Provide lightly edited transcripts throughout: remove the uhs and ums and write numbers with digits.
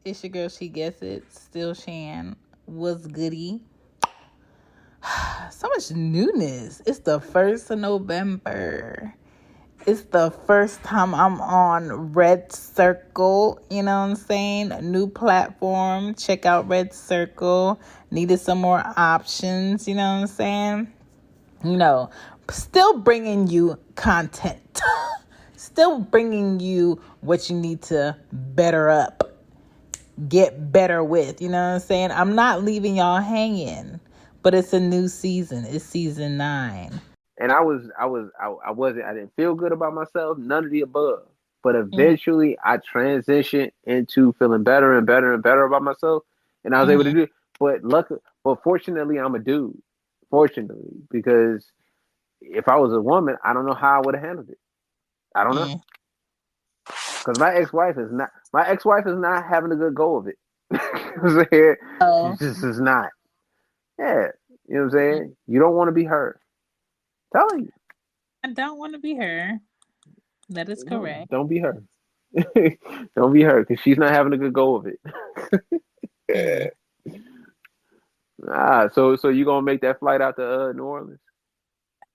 It's your girl, she gets it. Still Shan. Was goody. So much newness. It's the 1st of November. It's the first time I'm on Red Circle. You know what I'm saying? A new platform. Check out Red Circle. Needed some more options. You know what I'm saying? Still bringing you content. Still bringing you what you need to better up. Get better with, you know what I'm saying? I'm not leaving y'all hanging, but it's a new season. It's season 9. And I didn't feel good about myself, none of the above. But Mm-hmm. eventually I transitioned into feeling better and better and better about myself. And I was able to do it. But fortunately I'm a dude. Fortunately, because if I was a woman, I don't know how I would have handled it. I don't know. Because my ex-wife is not having a good go of it. Oh, She just is not. Yeah. You know what I'm saying? You don't want to be her. Telling you. I don't want to be her. That is No, correct. don't be her. Don't be her because she's not having a good go of it. Mm. So you gonna make that flight out to New Orleans?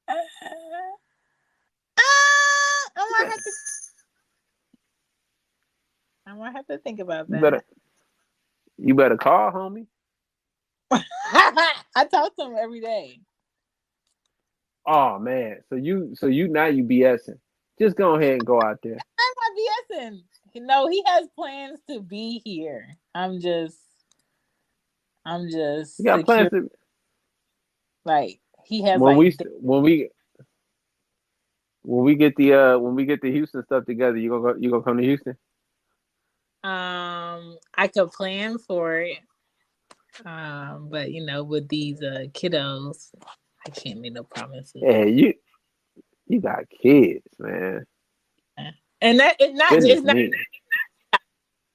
Uh, You better, I might have to think about you better, that. you better call, homie. I talk to him every day. Oh man, so you now you BSing. Just go ahead and go out there. I'm not BSing. He has plans to be here. I'm just You got plans secure. to Like he has when like we when we when we get the Houston stuff together. You gonna come to Houston? I could plan for it. But with these kiddos, I can't make no promises. Yeah, you got kids, man. And that it's Goodness not me.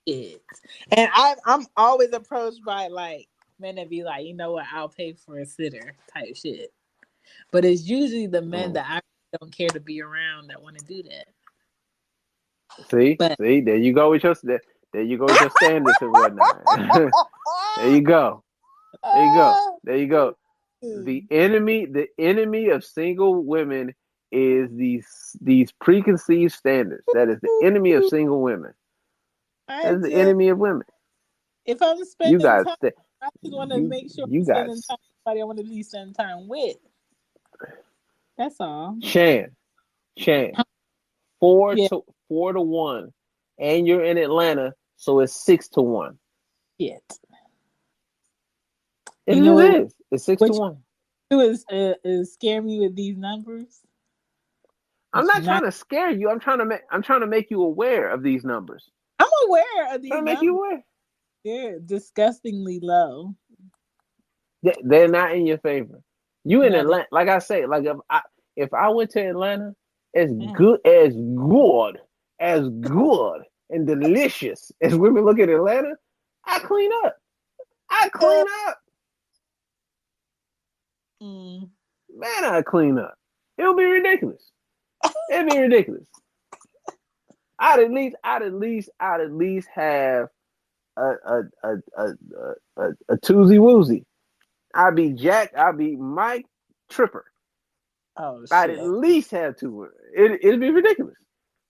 kids. And I'm always approached by like men that be like, you know what, I'll pay for a sitter type shit. But it's usually the men Oh. that I don't care to be around that want to do that. See, But see, there you go with your standards and whatnot. There you go. There you go. There you go. The enemy of single women is these preconceived standards. That is the enemy of single women. I That is the just enemy of women. if I'm You spending guys, time, I just want to you make sure you I'm spending guys, time with somebody I want to be spending time with. That's all. Shan, four Yeah, to 4-1, and you're in Atlanta, so it's 6-1. shit. It You know what? is. It's six to What you one. do is scare me with these numbers, I'm but you're not not. trying to scare you. I'm trying to make you aware of these numbers. I'm aware of these Trying to make you numbers. aware. They're disgustingly low. They're not in your favor. You in No, they. Atlanta, like I say, like if I went to Atlanta, as Mm. good as good and delicious as women look at Atlanta, I clean up. I clean up. Mm. Man, I clean up. It'll be ridiculous. It'd be ridiculous. I'd at least have a toozy woozy. I'd be Jack. I'd be Mike Tripper. Oh I'd at shit. least have two. It'd be ridiculous.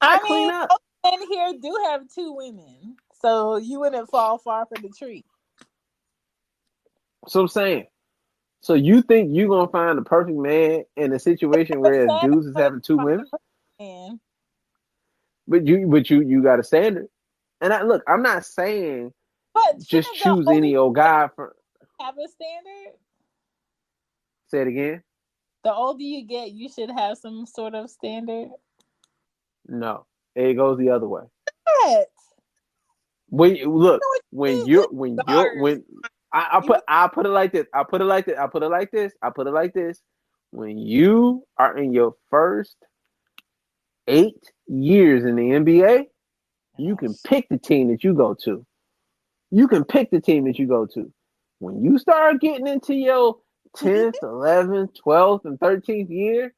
I I clean mean, up. most men here do have two women, so you wouldn't fall far from the tree. So I'm saying. So you think you gonna find the perfect man in a situation The where standard dudes is for having two find a women, man. but you got a standard. And look, I'm not saying But just shouldn't the choose older any you old get guy for. have a standard? Say it again. The older you get, you should have some sort of standard. No, it goes the other way. What? When you look, What when you mean? What you're when you're stars? when I You put I put it like this. I put it like this. I put it like this. I put it like this. When you are in your first 8 years in the NBA, you oh, can pick the team that you go to. You can pick the team that you go to. When you start getting into your 10th, 11th, 12th, and 13th year,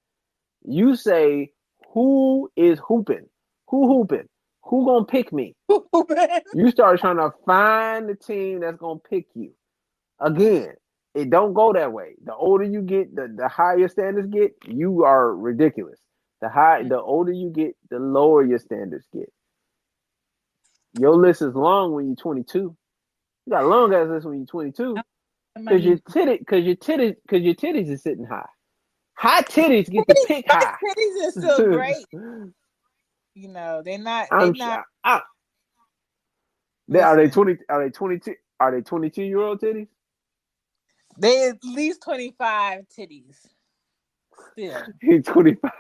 you say, who is hooping? Who hooping? Who gonna pick me? You start trying to find the team that's gonna pick you. Again, it don't go that way. The older you get, the higher standards get. You are ridiculous. The older you get, the lower your standards get. Your list is long when you're 22. You got a long ass list when you're 22 because your titties is sitting high. High titties get to pick My high. titties are still great. You know, they're not. They're not. Are they 20? Are they 22? Are they 22-year-old titties? They at least 25 titties. Still. 25.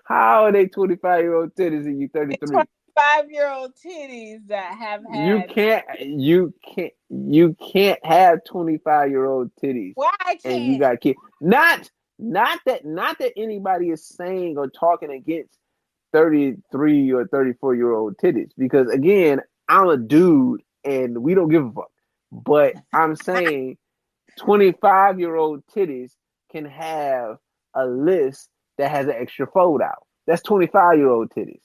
How are they 25-year-old titties and you 33? 25-year-old titties that have had. You can't have 25-year-old titties. Why I can't? And you got kids. Not that anybody is saying or talking against 33 or 34-year-old titties, because again, I'm a dude and we don't give a fuck. But I'm saying 25-year-old titties can have a list that has an extra fold out. That's 25-year-old titties.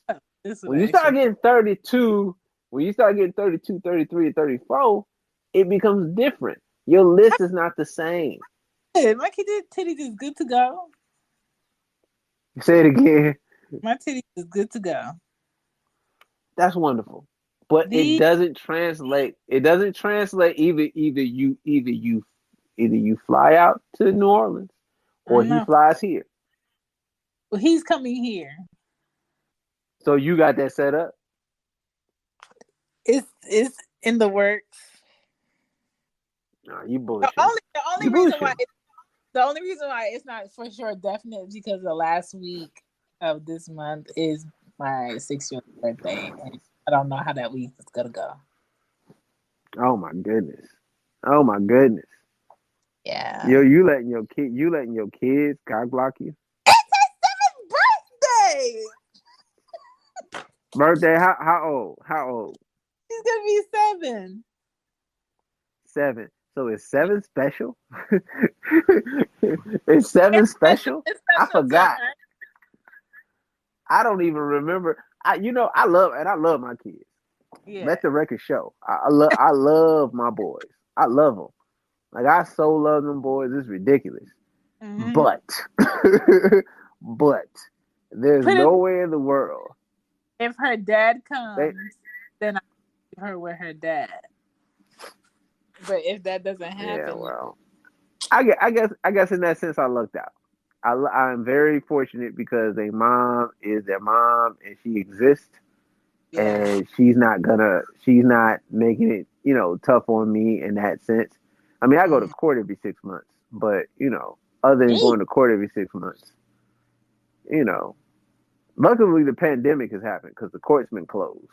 When you start getting 32, 33, and 34, it becomes different. Your list is not the same. My titties is good to go. Say it again. My titties is good to go. That's wonderful. But it doesn't translate. It doesn't translate either you fly out to New Orleans or he flies here. Well, he's coming here. So you got that set up? It's in the works. No, you bullshit. The only reason why it's not for sure definite is because the last week of this month is my 6-year-old birthday, and I don't know how that week is gonna go. Oh my goodness! Yeah. You letting your kids cock block you? It's his 7th birthday. Birthday? How old? He's gonna be 7. 7. So is 7 special? Is 7 special? I forgot. I don't even remember. I love my kids. Yeah. Let the record show. I love my boys. I love them. Like, I so love them boys. It's ridiculous. Mm-hmm. But there's no way in the world. If her dad comes, then I leave her with her dad. But if that doesn't happen, yeah, well, I guess in that sense I lucked out. I'm very fortunate because their mom is their mom and she exists, and she's not making it tough on me in that sense. I mean, I go to court every 6 months, but other than going to court every 6 months, luckily the pandemic has happened because the court's been closed.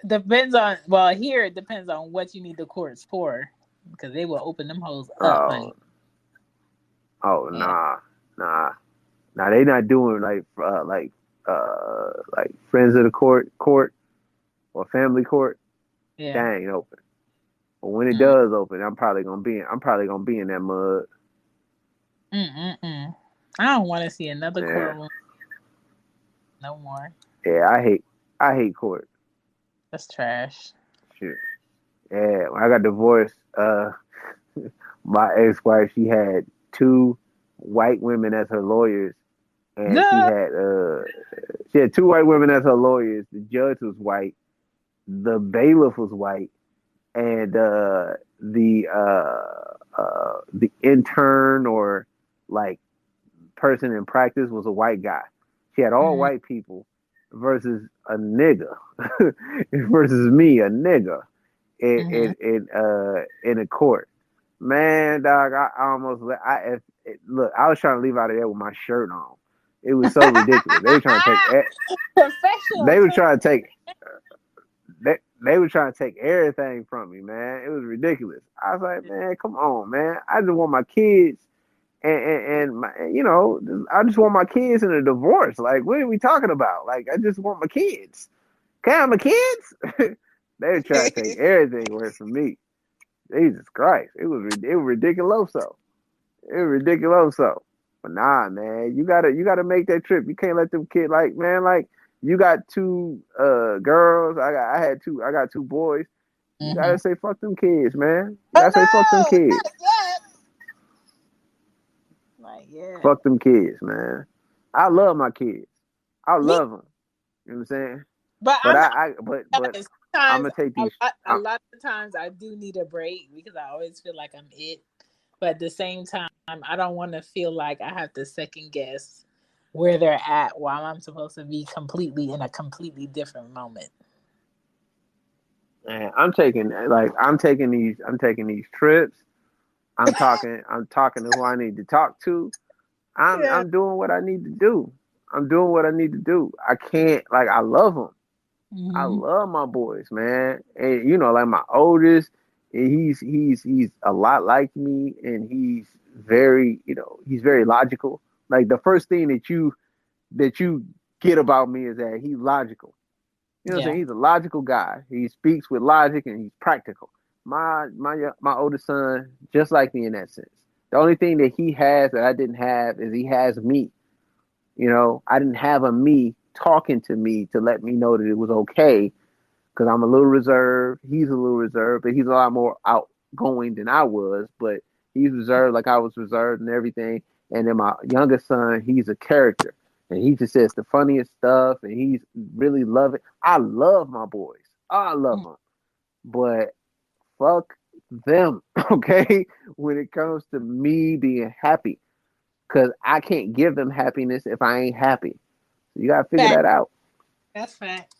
Here it depends on what you need the courts for, because they will open them hoes up. Nah, they not doing like friends of the court or family court. Yeah, that ain't open. But when it does open, I'm probably gonna be in that mud. I don't want to see another courtroom no more. Yeah, I hate court. That's trash. Shit. Yeah, when I got divorced, my ex-wife, she had 2 white women as her lawyers, and she had 2 white women as her lawyers. The judge was white, the bailiff was white, and the intern or like person in practice was a white guy. She had all white people versus a nigga versus me, a nigga in a court. Man, dog, I almost look. I was trying to leave out of there with my shirt on. It was so ridiculous. They were trying to take. They were trying to take. They were trying to take everything from me, man. It was ridiculous. I was like, man, come on, man. I just want my kids, and my, I just want my kids in a divorce. Like, what are we talking about? Like, I just want my kids. Can I have my kids? They were trying to take everything away from me. Jesus Christ, it was ridiculous. It was ridiculous. But nah, man, you gotta make that trip. You can't let them kids like You got two girls. I got two boys. You Mm-hmm. gotta say fuck them kids, man. You Oh gotta say fuck them no, kids. not yet. Not yet. Fuck them kids, man. I love my kids. I Me, love them. You know what I'm saying? but But I'm but honest. I'm Sometimes, gonna take these. a lot of times, I do need a break because I always feel like I'm it. But at the same time, I don't want to feel like I have to second guess where they're at while I'm supposed to be completely in a completely different moment. Man, I'm taking these trips. I'm talking to who I need to talk to. Yeah. I'm doing what I need to do. I'm doing what I need to do. I can't like I love them. I Hmm. love my boys, man. And you know, like my oldest, he's a lot like me, and he's very, you know, he's very logical. Like the first thing that you get about me is that he's logical. You know what I'm Yeah. saying? He's a logical guy. He speaks with logic and he's practical. My oldest son, just like me in that sense. The only thing that he has that I didn't have is he has me. You know, I didn't have a me talking to me to let me know that it was okay because I'm a little reserved. He's a little reserved, but he's a lot more outgoing than I was. But he's reserved like I was reserved and everything. And then my youngest son, he's a character, and he just says the funniest stuff, and he's really loving. I love my boys. I love them, but fuck them, okay? When it comes to me being happy, because I can't give them happiness if I ain't happy. So you gotta figure Fact. that out. That's fact.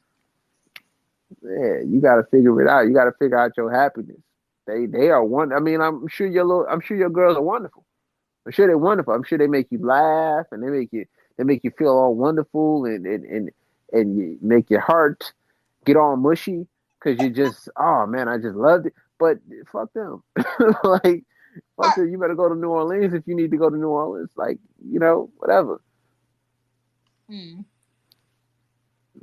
Yeah, you got to figure it out. You got to figure out your happiness. They are one. I mean, I'm sure your girls are wonderful. I'm sure they're wonderful. I'm sure they make you laugh and they make you feel all wonderful and you make your heart get all mushy because you just oh man, I just loved it. But fuck them, like fuck them. You better go to New Orleans if you need to go to New Orleans. Like you know whatever. Mm.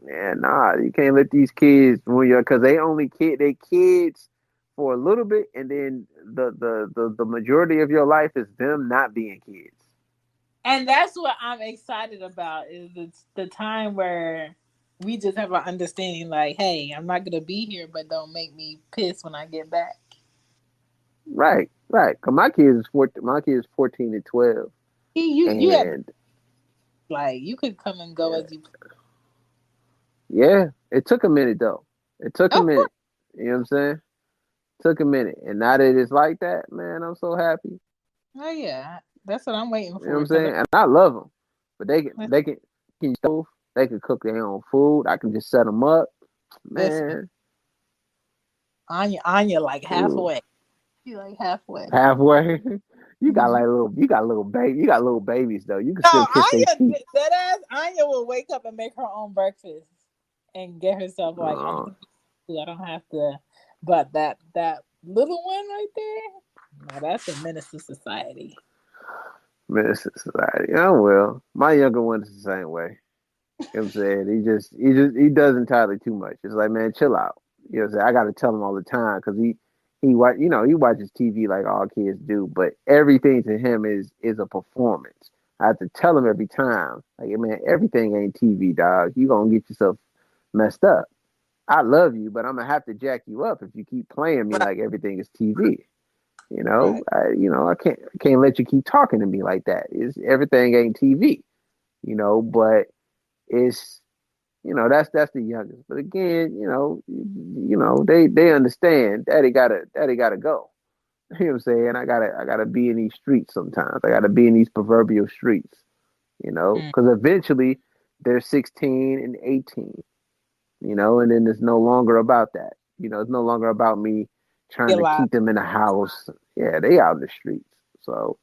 Yeah, nah, you can't let these kids when you're because they kids for a little bit, and then the majority of your life is them not being kids. And that's what I'm excited about is the time where we just have an understanding like, hey, I'm not gonna be here, but don't make me pissed when I get back. Right, right. Cause my kids 14 and 12, You have and like you could come and go yeah, as you. yeah, it took a minute though. It took a Of course. minute. You know what I'm saying? Took a minute, and now that it's like that, man, I'm so happy. Oh yeah, that's what I'm waiting You know what for. I'm Cause saying? And I love them, but they can stove. They can cook their own food. I can just set them up, listen, man. Anya, like Ooh, halfway. She like halfway. halfway. Mhm. You got little babies though. You can No, still kiss their Anya, feet. that ass Anya will wake up and make her own breakfast and get herself like I'm Oh, gonna eat food. I don't have to. But that little one right there, no, that's a menace to society. man, it's society. Oh well, my younger one is the same way. You know what I'm saying? He does entirely too much. It's like man, chill out. You know what I'm saying? I got to tell him all the time because he watches TV like all kids do, but everything to him is a performance. I have to tell him every time, like man, everything ain't TV, dog. You gonna get yourself messed up. I love you, but I'm gonna have to jack you up if you keep playing me Right, like everything is TV. right. I can't let you keep talking to me like that. It's everything ain't TV. But it's that's the youngest. But again, they understand. Daddy gotta go. You know what I'm saying? I gotta be in these streets sometimes. I gotta be in these proverbial streets. Mm. Because eventually they're 16 and 18. And then it's no longer about that. It's no longer about me trying Get to loud. keep them in the house. Yeah, they out in the streets. So,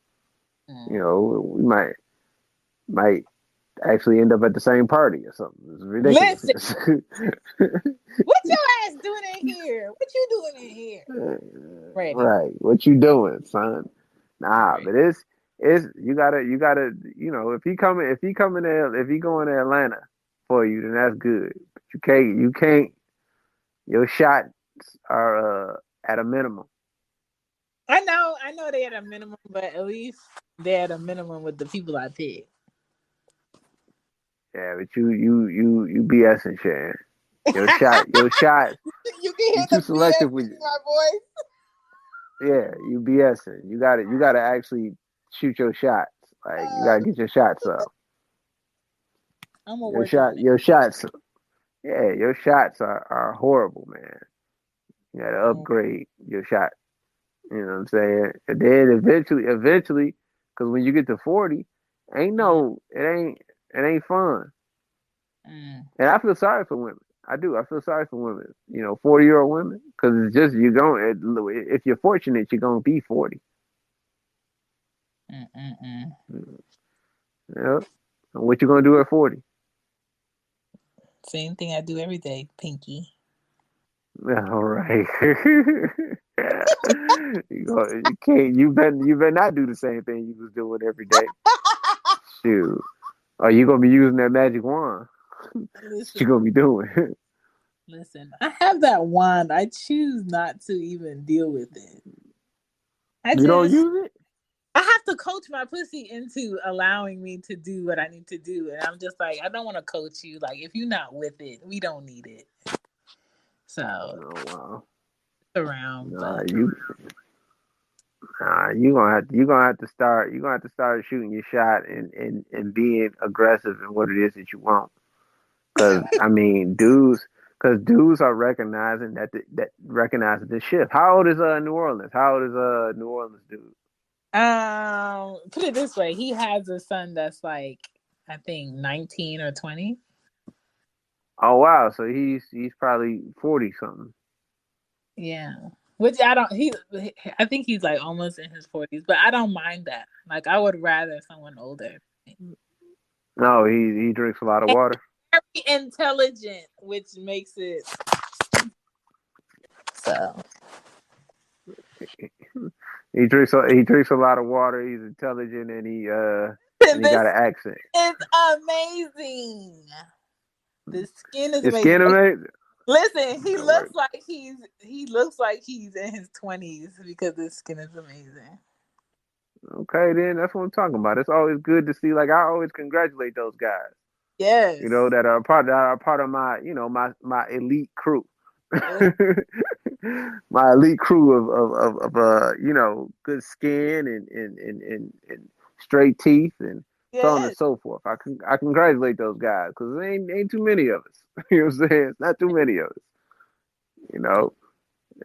Mm. we might actually end up at the same party or something. It's Listen, ridiculousness. what your ass doing in here? What you doing in here? Ready, Right. What you doing, son? Nah, ready. but it's you gotta if he going to Atlanta for you, then that's good. But you can't your shots are at a minimum. I know they at a minimum, but at least they at a minimum with the people I pick. Yeah, but you BSing, Shan. Your shot. You can You hear too the BS selective with. in my voice. Yeah, you BSing. You got to. You got to actually shoot your shots. Like you got to get your shots up. I'm gonna work on it. Your shots. Yeah, your shots are horrible, man. You got to Mm, upgrade your shot. You know what I'm saying? And then eventually, because when you get to 40, mm, it ain't fun. mm, And I feel sorry for women. I do. I feel sorry for women. 40-year-old women, because it's just you're going. If you're fortunate, you're gonna be 40. mm. Yep. And what you gonna do at 40? Same thing I do every day, Pinky. All right. You can't. You better not do the same thing you was doing every day. Shoot. Are you gonna be using that magic wand? That's what you Listen, gonna be doing. listen. I have that wand. I choose not to even deal with it. I You don't just use it? I have to coach my pussy into allowing me to do what I need to do. And I'm just like, I don't want to coach you. Like, if you're not with it, we don't need it. So, Oh wow. around, Nah, but you gonna have to start shooting your shot and being aggressive in what it is that you want. Cause I mean, dudes are recognizing that recognizing the shift. How old is New Orleans? How old is New Orleans dude? put it this way, he has a son that's like, I think 19 or 20. Oh wow, so he's probably 40 something. Yeah. Which I don't, I think he's like almost in his 40s, but I don't mind that. Like, I would rather someone older. No, he drinks a lot of And water. very intelligent, which makes it so. He drinks a lot of water. He's intelligent and he got This an accent. is amazing. The skin is His amazing. skin amazing. Listen, All right. he looks like he's in his 20s because his skin is amazing. Okay, then that's what I'm talking about. It's always good to see. Like I always congratulate those guys. Yes. That are part of my my elite crew. Yes. My elite crew of good skin and straight teeth and so on and Yes. so forth. I congratulate those guys because there ain't too many of us. You know what I'm saying? It's not too many of us. You know,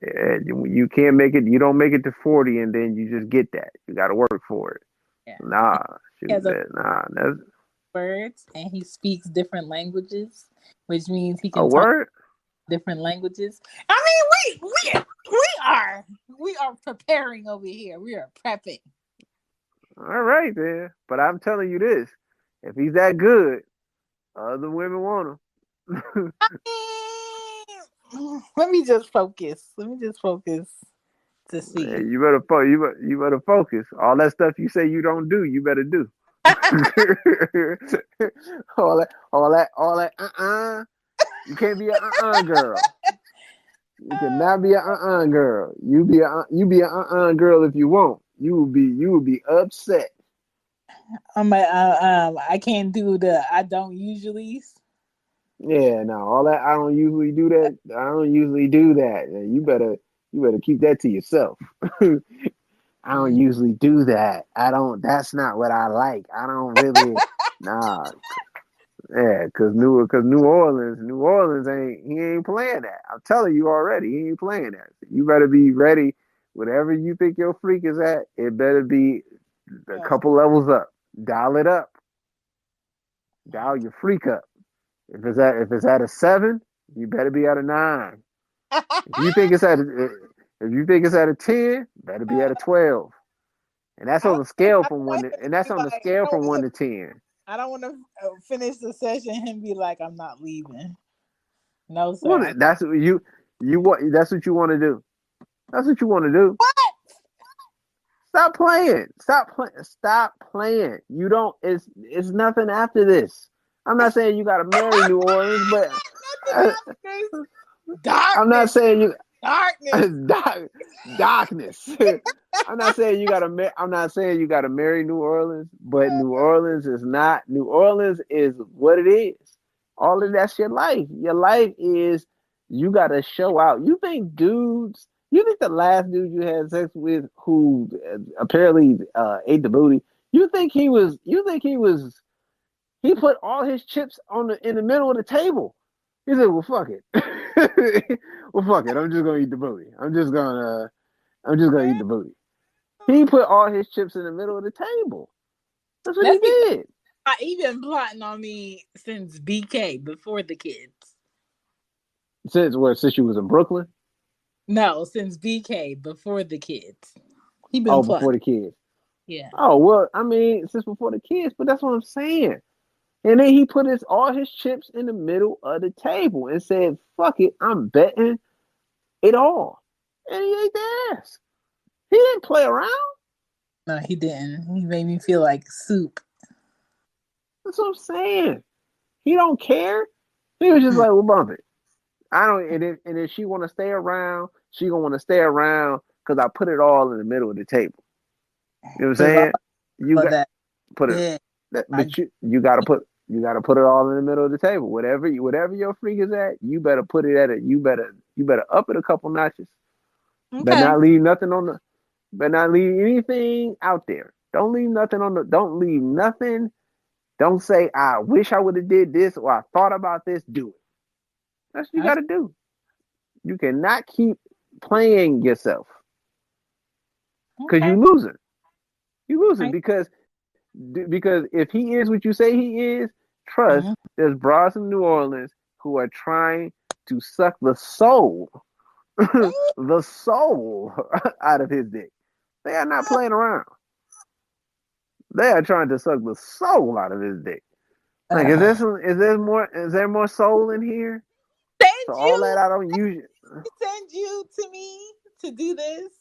and you can't make it. You don't make it to 40 and then you just get that. You got to work for it. Yeah. Nah, He shoot has a that. Nah, that's words and he speaks different languages, which means he a can talk word. different languages. I mean, we are preparing over here. We are prepping. All right, then. But I'm telling you this: if he's that good, other women want him. Let me just focus. Let me just focus to see. Man, you better focus. All that stuff you say you don't do, you better do. all that. You can't be a girl. You cannot be a girl. You be a girl if you want. You will be upset. I can't do the I don't usually. Yeah, no, all that I don't usually do that. I don't usually do that. You better keep that to yourself. I don't Mm. usually do that. I don't. That's not what I like. I don't really. Nah. Yeah, cause New Orleans ain't playing that. I'm telling you already, he ain't playing that. You better be ready. Whatever you think your freak is at, it better be a Oh. couple levels up. Dial it up. Dial your freak up. If it's at a 7, you better be at a 9. If you think it's at a, if you think it's at a 10, better be at a 12. And that's I on don't, the scale I from don't one. want him to And that's be on the like, I scale don't from want one him, to 10. I don't want to finish the session and be like, I'm not leaving. No, sir. Well, that's what you want. That's what you want to do. That's what you want to do. What? Stop playing. Stop playing. Stop playing. You don't. It's nothing after this. I'm not saying you got to marry New Orleans, but Nothing uh, after this. I'm not Darkness. saying you. Darkness. Darkness. I'm not saying you gotta. I'm not saying you gotta marry New Orleans, but New Orleans is not. New Orleans is what it is. All of that's your life. Your life is you gotta show out. You think dudes? You think the last dude you had sex with, who apparently ate the booty? You think he was? You think he was? He put all his chips on the in the middle of the table. He said, "Well, fuck it. Well, fuck it. I'm just gonna eat the booty. I'm just gonna eat the booty." He put all his chips in the middle of the table. That's what he Let's be did. he been plotting on me since BK, before the kids. Since what? Since you was in Brooklyn? No, since BK, before the kids. He been Oh, before plotting. the kids. Yeah. Oh well, I mean, since before the kids, but that's what I'm saying. And then he put all his chips in the middle of the table and said, "Fuck it, I'm betting it all." And he ate the ass. He didn't play around. No, he didn't. He made me feel like soup. That's what I'm saying. He don't care. He was just like, "Well, bump it." I don't. And if she want to stay around, she gonna want to stay around because I put it all in the middle of the table. You know what I'm saying? You got That. put it, Yeah. but you gotta put it all in the middle of the table. Whatever your freak is at, you better put it at it. You better up it a couple notches. Better Okay. not leave nothing on the. Better not leave anything out there. Don't leave nothing on the. Don't leave nothing. Don't say I wish I would have did this or I thought about this. Do it. That's what you got to do. You cannot keep playing yourself because Okay. you losing. You losing because if he is what you say he is, trust Mm-hmm. there's bras in New Orleans who are trying to suck the soul, the soul out of his dick. They are not playing around. They are trying to suck the soul out of his dick. Like, is there more soul in here? So Send all you that I don't use. send you to me to do this?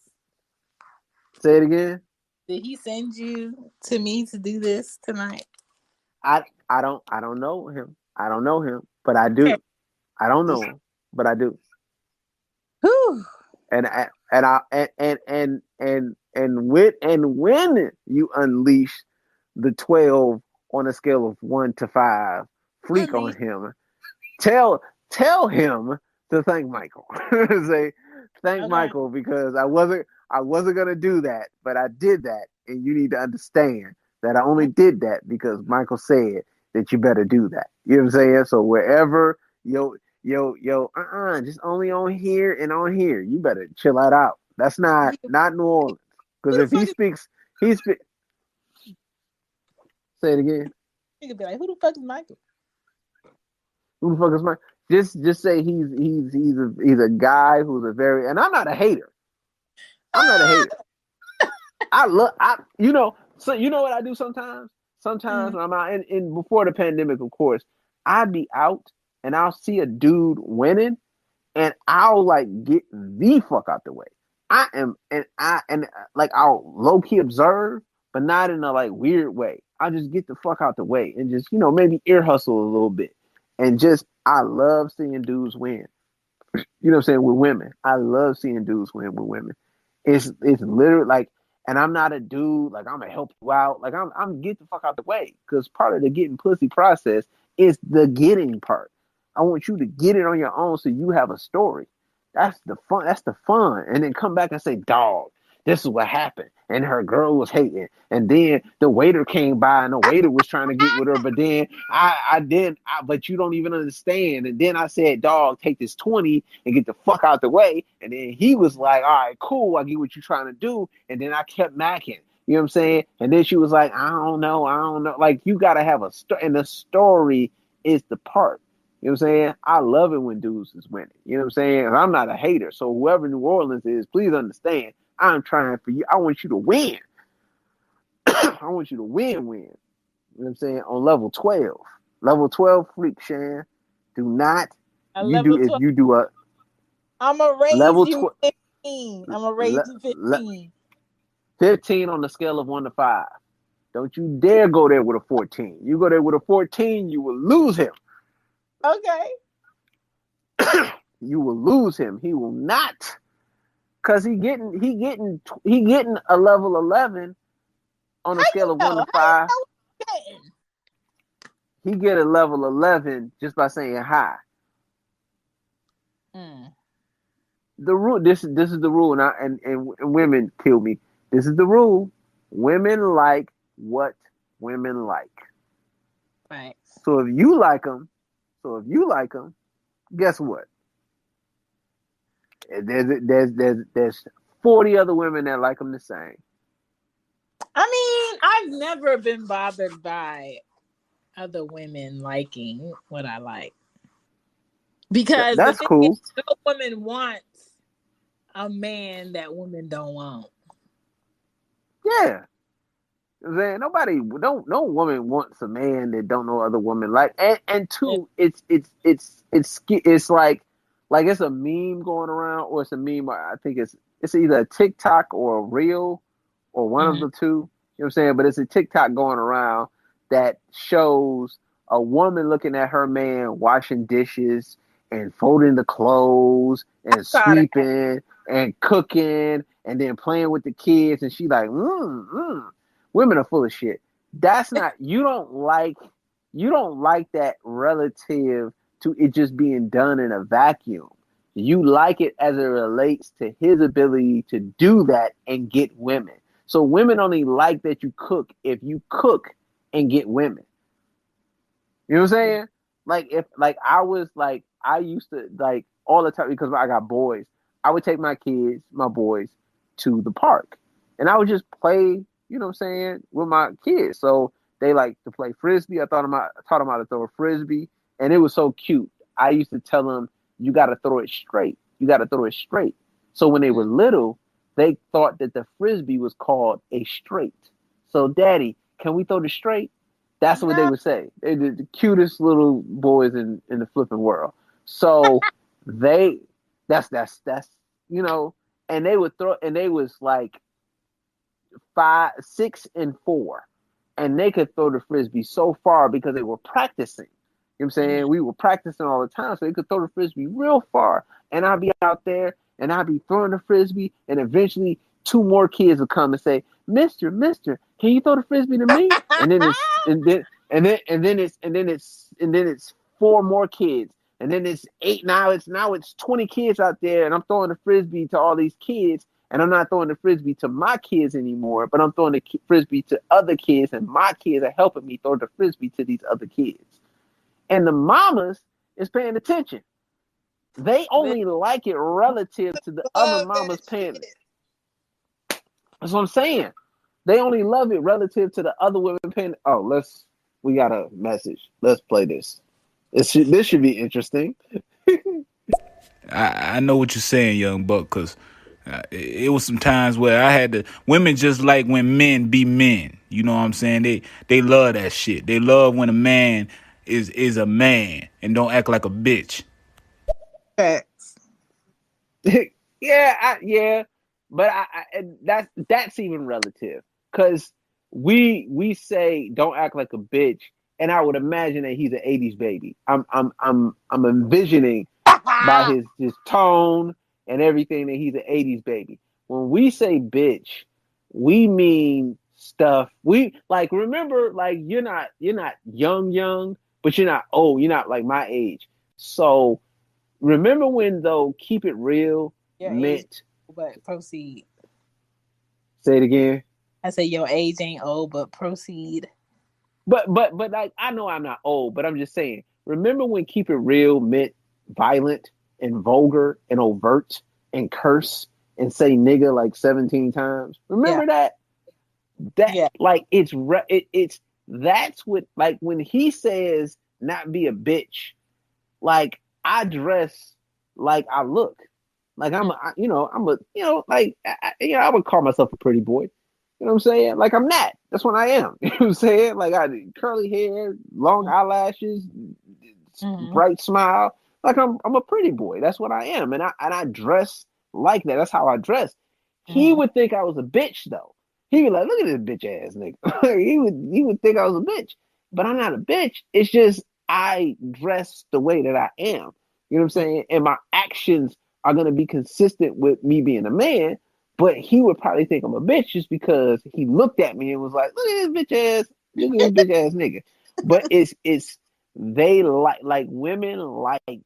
Say it again. Did he send you to me to do this tonight? I don't know him. I don't know him, but I Okay. do. I don't know him, but I do. Whew. And when you unleash the 12 on a scale of 1 to 5 freak on Unleash. him, tell him to thank Michael. Say thank Okay. Michael because I wasn't gonna do that, but I did that, and you need to understand that I only did that because Michael said that you better do that. You know what I'm saying? So wherever just only on here and on here. You better chill that out. That's not Who New Orleans. Because the if fuck is he speak. Say it again. nigga be like, who the fuck is Michael? Who the fuck is my? Just say he's a guy who's a very, and I'm not a hater. I'm not a hater. I love so you know what I do sometimes. Sometimes Mm. when I'm out in before the pandemic, of course, I'd be out and I'll see a dude winning and I'll like get the fuck out the way. I am and like I'll low key observe, but not in a like weird way. I'll just get the fuck out the way and just maybe ear hustle a little bit, and just I love seeing dudes win. You know what I'm saying, with women. I love seeing dudes win with women. It's literally like, and I'm not a dude like I'm gonna help you out. Like I'm get the fuck out the way because part of the getting pussy process is the getting part. I want you to get it on your own so you have a story. That's the fun. That's the fun. And then come back and say, dog, this is what happened. And her girl was hating. And then the waiter came by and the waiter was trying to get with her. But then but you don't even understand. And then I said, dog, take this 20 and get the fuck out the way. And then he was like, all right, cool. I get what you're trying to do. And then I kept macking. You know what I'm saying? And then she was like, I don't know. Like, you got to have a story. And the story is the part. You know what I'm saying? I love it when dudes is winning. You know what I'm saying? And I'm not a hater. So whoever New Orleans is, please understand. I'm trying for you. I want you to win. I want you to win. You know what I'm saying? On level 12. Level 12 freak, Shan. Do not. At level If 12. you do a I'm going to raise level you 12, 15. I'm going to raise you 15. 15 on the scale of 1 to 5. Don't you dare go there with a 14. You go there with a 14, you will lose him. Okay. You will lose him. He will not, cause he getting a level 11 on How a scale you of know? one to How you five. know what you're getting? He get a level 11 just by saying hi. Mm. The rule. This is the rule, and women kill me. This is the rule. Women like what women like. Thanks. So if you like them, guess what? There's 40 other women that like them the same. I mean, I've never been bothered by other women liking what I like. Because the That's thing is, cool. no woman wants a man that women don't want. Yeah. Man, no woman wants a man that don't know other women like, and two, it's like it's a meme going around, or it's a meme. I think it's either a TikTok or a reel, or one of Mm-hmm. the two. You know what I'm saying? But it's a TikTok going around that shows a woman looking at her man washing dishes and folding the clothes and Saw that. sweeping and cooking and then playing with the kids, and she like, women are full of shit. That's not you don't like that relative to it just being done in a vacuum. You like it as it relates to his ability to do that and get women. So women only like that you cook if you cook and get women. You know what I'm saying? Like if like I was like I used to like all the time because I got boys. I would take my boys to the park. And I would just play, you know what I'm saying, with my kids. So they like to play frisbee. I taught them how to throw a frisbee, and it was so cute. I used to tell them, you got to throw it straight. You got to throw it straight. So when they were little, they thought that the frisbee was called a straight. So, Daddy, can we throw the straight? That's what they No. would say. They're the cutest little boys in the flipping world. So they that's you know, and they would throw, and they was like 5, 6, and 4, and they could throw the frisbee so far because they were practicing. You know what I'm saying? Mm-hmm. We were practicing all the time, so they could throw the frisbee real far. And I'd be out there and I'd be throwing the frisbee, and eventually two more kids would come and say, Mister, can you throw the frisbee to me? And then it's and then it's four more kids. And then it's eight. Now it's 20 kids out there, and I'm throwing the frisbee to all these kids, and I'm not throwing the frisbee to my kids anymore, but I'm throwing the frisbee to other kids, and my kids are helping me throw the frisbee to these other kids. And the mamas is paying attention. They They only like it relative to the other love that mamas paying. shit. That's what I'm saying. They only love it relative to the other women paying. Oh, we got a message. Let's play this. This should be interesting. I know what you're saying, young buck, because it was some times where I had to. Women just like when men be men. You know what I'm saying? They love that shit. They love when a man is a man and don't act like a bitch. Facts. Yeah, but that's even relative because we say don't act like a bitch, and I would imagine that he's an '80s baby. I'm envisioning by his tone and everything that he's an '80s baby. When we say bitch, we mean stuff. We like remember like you're not young, but you're not old. You're not like my age. So remember when though keep it real Your age, meant but proceed. say it again. I say your age ain't old, but proceed. But like I know I'm not old, but I'm just saying. Remember when keep it real meant violent and vulgar and overt and curse and say nigga like 17 times? Yeah. Remember that? That Yeah. like it's that's what like when he says not be a bitch, like I dress like I look. Like I'm a, like I would call myself a pretty boy. You know what I'm saying? Like I'm not. That's what I am. You know what I'm saying? Like I curly hair, long eyelashes, Mm-hmm. bright smile. Like I'm a pretty boy. That's what I am, and I dress like that. That's how I dress. He Mm-hmm. would think I was a bitch though. He'd be like, "Look at this bitch ass nigga." he would think I was a bitch, but I'm not a bitch. It's just I dress the way that I am. You know what I'm saying? And my actions are gonna be consistent with me being a man. But he would probably think I'm a bitch just because he looked at me and was like, "Look at this bitch ass, look at this bitch ass nigga." But it's they like women like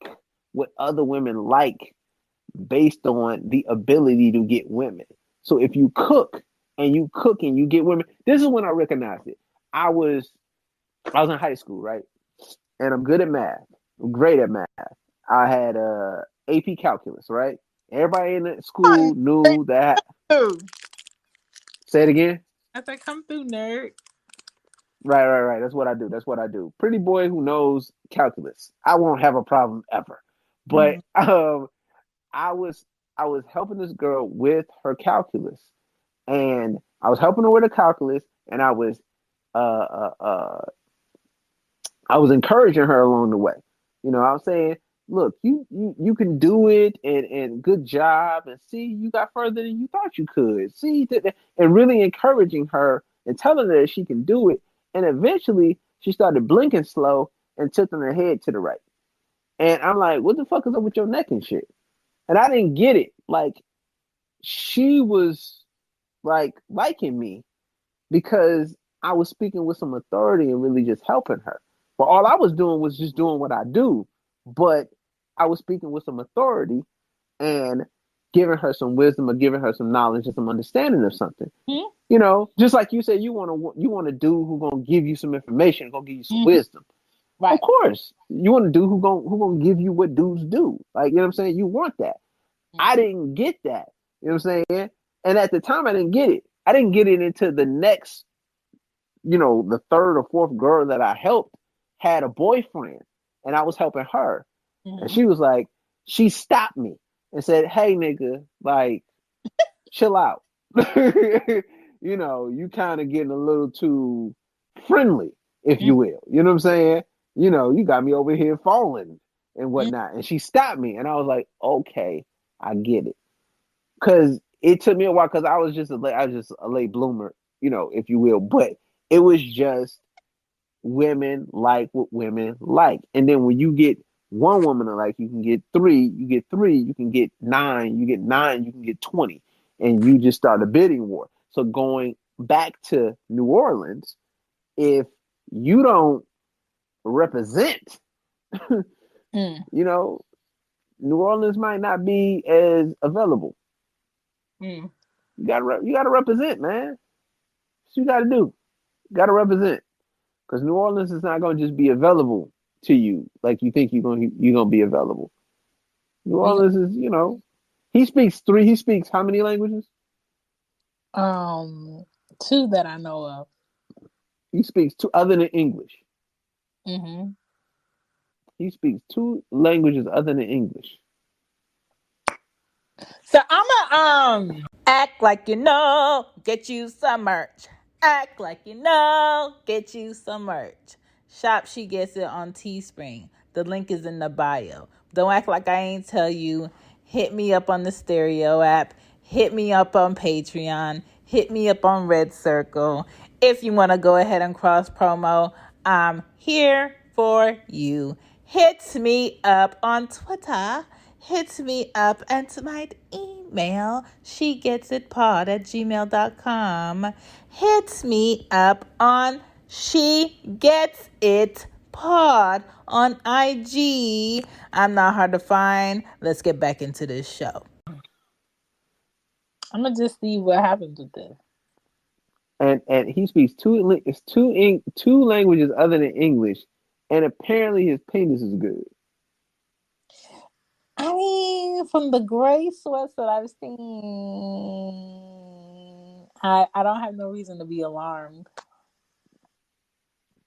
what other women like based on the ability to get women. So if you cook and you get women, this is when I recognized it. I was in high school, right? And I'm good at math. I'm great at math. I had AP calculus, right? Everybody in the school knew that. Say it again. As I come through, nerd. Right. That's what I do. That's what I do. Pretty boy who knows calculus. I won't have a problem ever. But I was I was helping this girl with her calculus, and I was helping her with her calculus, and uh, uh, uh, I was encouraging her along the way. You know, I was saying, "Look, you can do it, and good job, and see, you got further than you thought you could. See, and really encouraging her and telling her that she can do it. And eventually, she started blinking slow and tilting her head to the right. And I'm like, "What the fuck is up with your neck and shit?" And I didn't get it. Like, she was like liking me because I was speaking with some authority and really just helping her. But all I was doing was just doing what I do. But I was speaking with some authority and giving her some wisdom or giving her some knowledge and some understanding of something. Mm-hmm. You know, just like you said, you want a dude who's gonna give you some information, gonna give you some wisdom. Right. Of course, you want a dude who gonna give you what dudes do. Like, you know what I'm saying? You want that. I didn't get that. You know what I'm saying? And at the time, I didn't get it. I didn't get it until the next, the third or fourth girl that I helped had a boyfriend, and I was helping her. And she was like, she stopped me and said, "Hey, nigga, like, chill out." You kind of getting a little too friendly, if you will. You know what I'm saying? You got me over here falling and whatnot. And she stopped me, and I was like, "Okay, I get it." Because it took me a while, because I was just a late bloomer, if you will. But it was just women like what women like. And then when you get one woman to like, you can get three, you can get nine, you can get 20. And you just start a bidding war. So going back to New Orleans, if you don't represent, New Orleans might not be as available. You gotta represent, man. That's what you gotta do. You gotta represent, because New Orleans is not gonna just be available to you like you think you're gonna be available. New Orleans is, he speaks how many languages? 2 that I know of. He speaks 2 other than English. He speaks 2 languages other than English. So I'm act like get you some merch. Act like get you some merch. Shop She Gets It on Teespring. The link is in the bio. Don't act like I ain't tell you. Hit me up on the Stereo app. Hit me up on Patreon. Hit me up on Red Circle. If you want to go ahead and cross promo, I'm here for you. Hit me up on Twitter. Hit me up and my email, shegetsitpod@gmail.com. Hit me up on She Gets It Pod on IG. I'm not hard to find. Let's get back into this show. I'm gonna just see what happens with this. And he speaks 2 languages other than English, and apparently his penis is good. I mean, from the gray sweats that I've seen, I don't have no reason to be alarmed.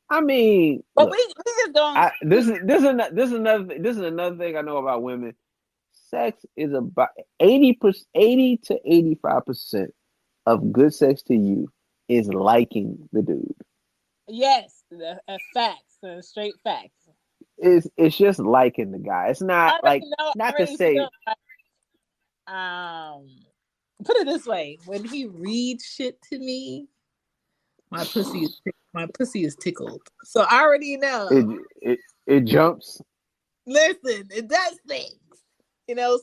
I mean, but look, we just don't. This is another thing I know about women. Sex is about 80 to 85% of good sex to you is liking the dude. Yes, facts, straight facts. It's just liking the guy. It's not not to say. Put it this way: when he reads shit to me, my pussy is tickled. So I already know it jumps. Listen, it does things.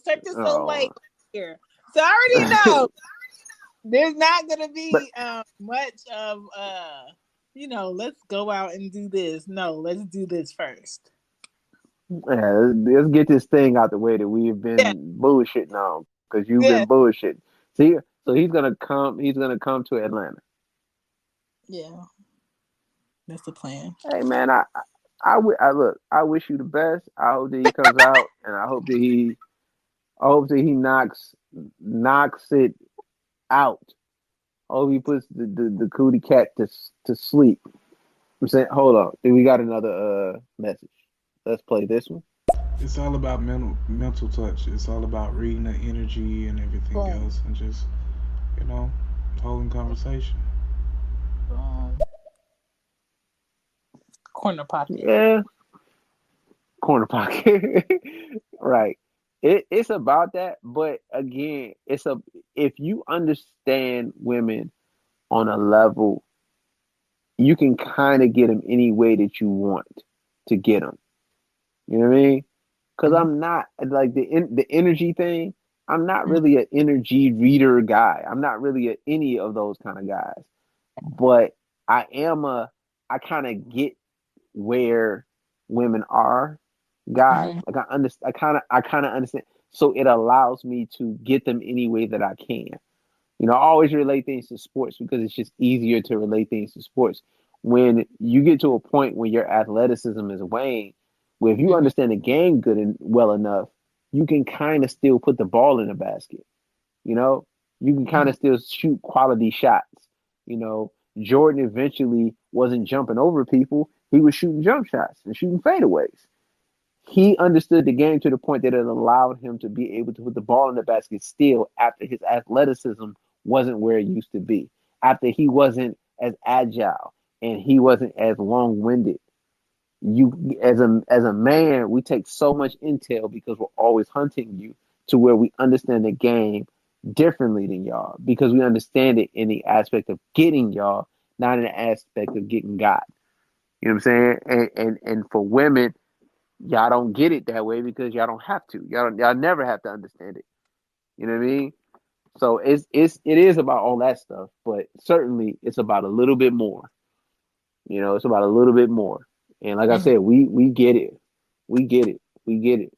Circus so Oh, white here. So I already know there's not gonna but be much of let's go out and do this. No, let's do this first. yeah, let's get this thing out the way that we've Yeah, been bullshitting on because you've yeah, been bullshitting. See, so he's gonna come. He's gonna come to Atlanta. yeah. That's the plan. Hey man, I look. I wish you the best. I hope that he comes out, and I hope that he knocks it out. I hope he puts the cootie cat to sleep. I'm saying, hold on. We got another message. Let's play this one. It's all about mental touch. It's all about reading the energy and everything Boom, else, and just you know holding conversation. boom. Corner pocket. Yeah, corner pocket. Right. It's about that, but again, if you understand women on a level, you can kind of get them any way that you want to get them. You know what I mean? Because Mm-hmm. I'm not like the energy thing. I'm not really an energy reader guy. I'm not really any of those kind of guys. But I am a. I kind of get where women are guy. Mm-hmm. Like I understand. I kind of understand. So it allows me to get them any way that I can. I always relate things to sports because it's just easier to relate things to sports. When you get to a point where your athleticism is weighing, where if you Mm-hmm. understand the game good and well enough, you can kind of still put the ball in the basket. You know, you can kind Mm-hmm. of still shoot quality shots. You know, Jordan eventually wasn't jumping over people; he was shooting jump shots and shooting fadeaways. He understood the game to the point that it allowed him to be able to put the ball in the basket still after his athleticism wasn't where it used to be, after he wasn't as agile and he wasn't as long-winded. You as a man, we take so much intel because we're always hunting you to where we understand the game differently than y'all because we understand it in the aspect of getting y'all, not in the aspect of getting got. You know what I'm saying? And for women, y'all don't get it that way because y'all don't have to. Y'all never have to understand it. You know what I mean? So it is about all that stuff, but certainly it's about a little bit more. It's about a little bit more. And like I Mm-hmm. said, we get it. We get it. We get it.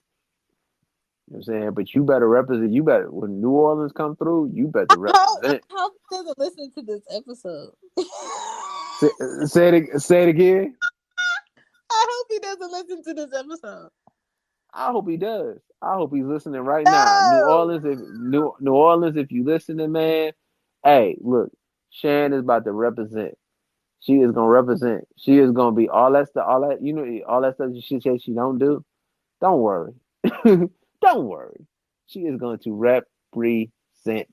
You know what I'm saying? But you better represent. You better when New Orleans come through, you better I represent. hope he doesn't listen to this episode. Say, say it again. I hope he doesn't listen to this episode. I hope he does. I hope he's listening right now. New No. Orleans, if New Orleans, if you listening, man, hey, look, Shan is about to represent. She is gonna represent. She is gonna be all that stuff, all that all that stuff she says she don't do. Don't worry, don't worry. She is going to represent.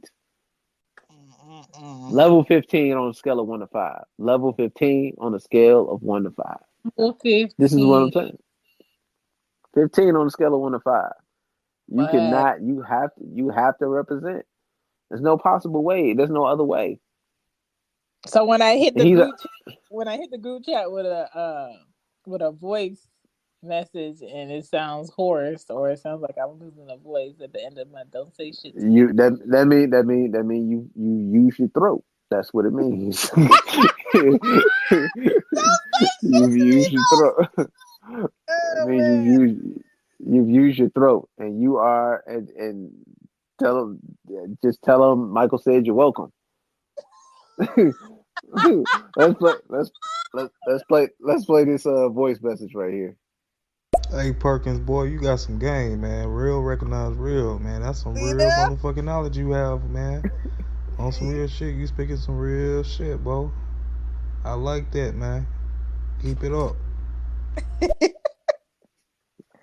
Mm-mm-mm. Level 15 on a scale of 1 to 5. Level 15 on a scale of 1 to 5. This is what I'm 15. saying. 15 on a scale of 1 to 5. You But cannot. You have to represent. There's no possible way. There's no other way. so when I hit And the he's a, group chat, with a voice message and it sounds hoarse or it sounds like I'm losing a voice at the end of my don't say shit to me. you that mean you use your throat. That's what it means. Don't say You've shit to me, used your throat. I oh mean, man. you've used your throat, and you are and tell them just tell them Michael said you're welcome. Let's play this voice message right here. Hey Perkins, boy, you got some game, man. Real recognize real, man. That's some You real know? motherfucking knowledge you have, man. On some real shit, you speaking some real shit, bro. I like that, man. Keep it up.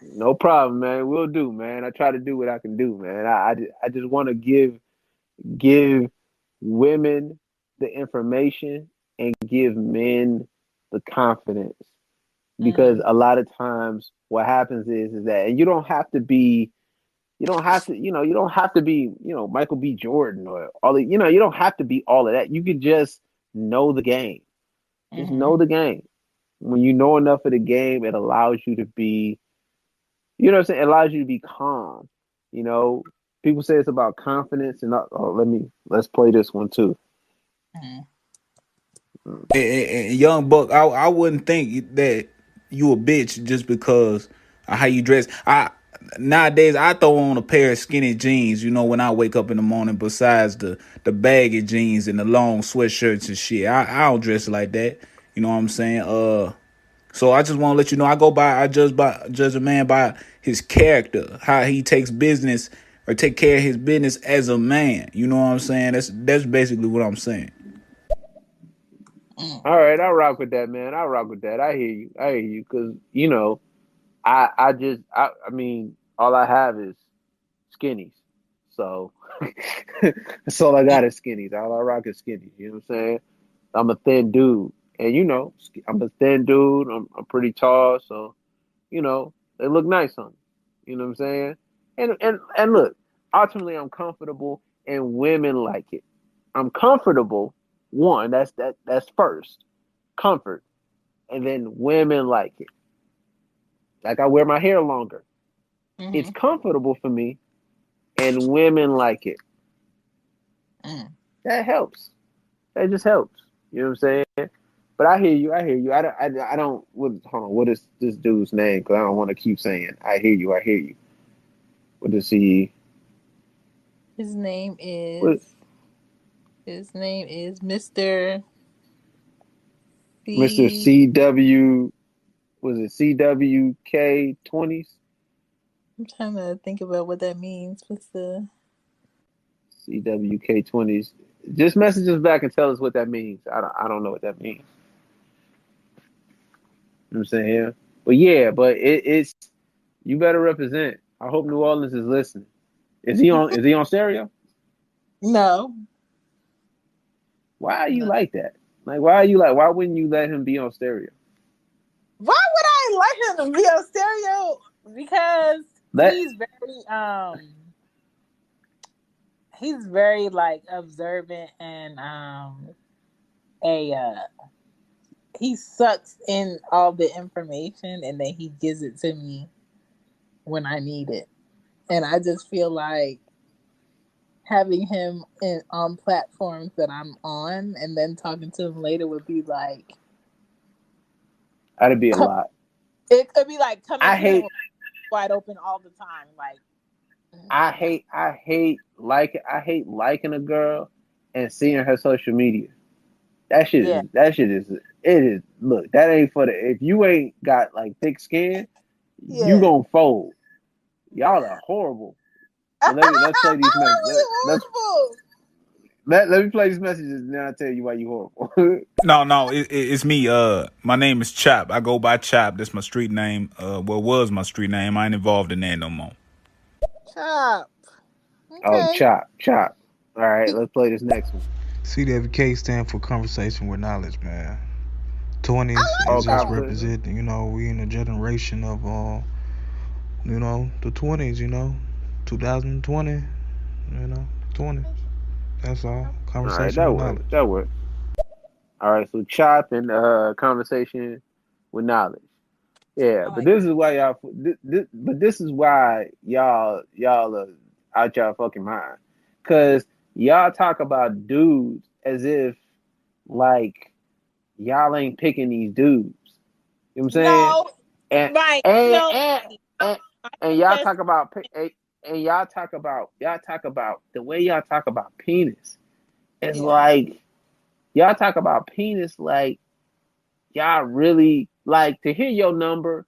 No problem, man. We'll do, man. I try to do what I can do, man. I just want to give women the information and give men the confidence because Mm, a lot of times what happens is that and you don't have to be Michael B. Jordan or all the you don't have to be all of that. You can just know the game. Just mm-hmm. know the game. When you know enough of the game, it allows you to be You know what I'm saying? It allows you to be calm. You know, people say it's about confidence, and let's play this one too. Mm. And young buck, I wouldn't think that you a bitch just because of how you dress. I Nowadays I throw on a pair of skinny jeans, when I wake up in the morning. Besides the baggy jeans and the long sweatshirts and shit, I don't dress like that. You know what I'm saying? So I just want to let you know I judge a man by his character, how he takes business or take care of his business as a man. You know what I'm saying? That's basically what I'm saying. Mm. All right, I rock with that, man. I rock with that. I hear you. I hear you, because I mean, all I have is skinnies, so that's all I got is skinnies. All I rock is skinnies. You know what I'm saying? I'm a thin dude, and I'm a thin dude. I'm pretty tall, so they look nice on me. You know what I'm saying? And look, ultimately, I'm comfortable, and women like it. I'm comfortable. One, that's first comfort, and then women like it. Like, I wear my hair longer. It's Mm-hmm. comfortable for me, and women like it. Mm. That helps. That just helps. You know what I'm saying? But I hear you. I hear you. I don't. Hold on. What is this dude's name? Because I don't want to keep saying. I hear you. I hear you. What is he? His name What? is his name is Mr. Mr. C. CW. Was it CWK 20s? I'm trying to think about what that means. What's the CWK 20s. Just message us back and tell us what that means. I don't know what that means. You know what I'm saying? Yeah. But yeah, it's you better represent. I hope New Orleans is listening. Is he on stereo? no, Why are you no. like that? Why wouldn't you let him be on stereo? Why would I like him to be on stereo? Because Let he's very like observant and a he sucks in all the information and then he gives it to me when I need it. And I just feel like having him on platforms that I'm on and then talking to him later would be like that'd be a lot. it could be like coming I to him hate wide open all the time. Like, I hate liking a girl and seeing her social media. yeah, That shit is it is look, that ain't for the if you ain't got like thick skin, you yeah. gonna fold. Y'all are horrible. But let's play these How messages. are we horrible? Let me play these messages and then I'll tell you why you horrible. No, it's me. My name is Chop. I go by Chop. That's my street name. Was my street name. I ain't involved in that no more. Chop. Oh, Okay. chop. All right, let's play this next one. CWK stand for conversation with knowledge, man. I 20s like Oh, is us that. conversation. representing, we in a generation of, the 20s, 2020, 20. That's all. All right, Conversation that with works. knowledge. That works. All right, so chop and conversation with knowledge. Yeah, I but like this is why y'all. But this is why y'all are out y'all fucking mind, cause y'all talk about dudes as if like y'all ain't picking these dudes. You know what I'm saying? no, And right. and No, and I, and, I and think y'all that's talk about and y'all talk about the way y'all talk about penis. It's yeah. like y'all talk about penis like y'all really like to hear your number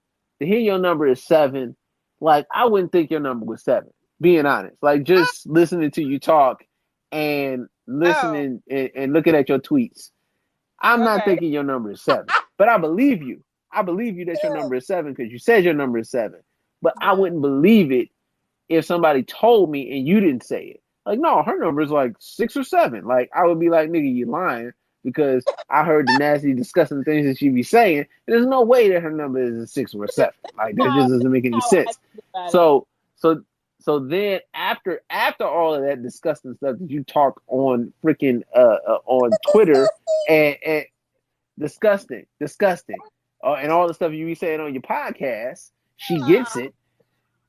is 7. Like, I wouldn't think your number was 7, being honest. Like, Oh, just listening to you talk and oh, listening and looking at your tweets, I'm not okay. thinking your number is 7. But I believe you. I believe you that your Yeah, number is 7 because you said your number is 7. But I yeah. wouldn't believe it if somebody told me and you didn't say it. Like, no, her number is like 6 or 7. Like, I would be like, nigga, you lying because I heard the nasty, disgusting things that she be saying. There's no way that her number is a 6 or a 7. Like, that How just doesn't make any I sense. feel about it. So, so, so then after all of that disgusting stuff that you talk on freaking on Twitter and disgusting, and all the stuff you be saying on your podcast, she gets Ah, it.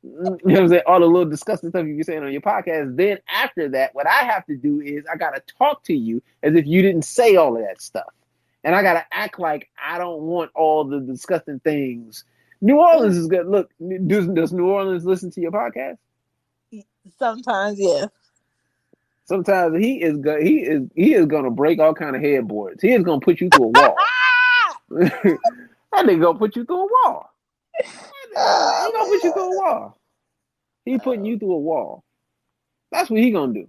You know what I'm saying? All the little disgusting stuff you be saying on your podcast. Then after that, what I have to do is I gotta talk to you as if you didn't say all of that stuff. And I gotta act like I don't want all the disgusting things. New Orleans is good. Look, does New Orleans listen to your podcast? Sometimes, yeah. Sometimes he is gonna break all kind of headboards. He is gonna put you through a wall. That nigga gonna put you through a wall. He gonna put you through a wall. He putting you through a wall. That's what he gonna do.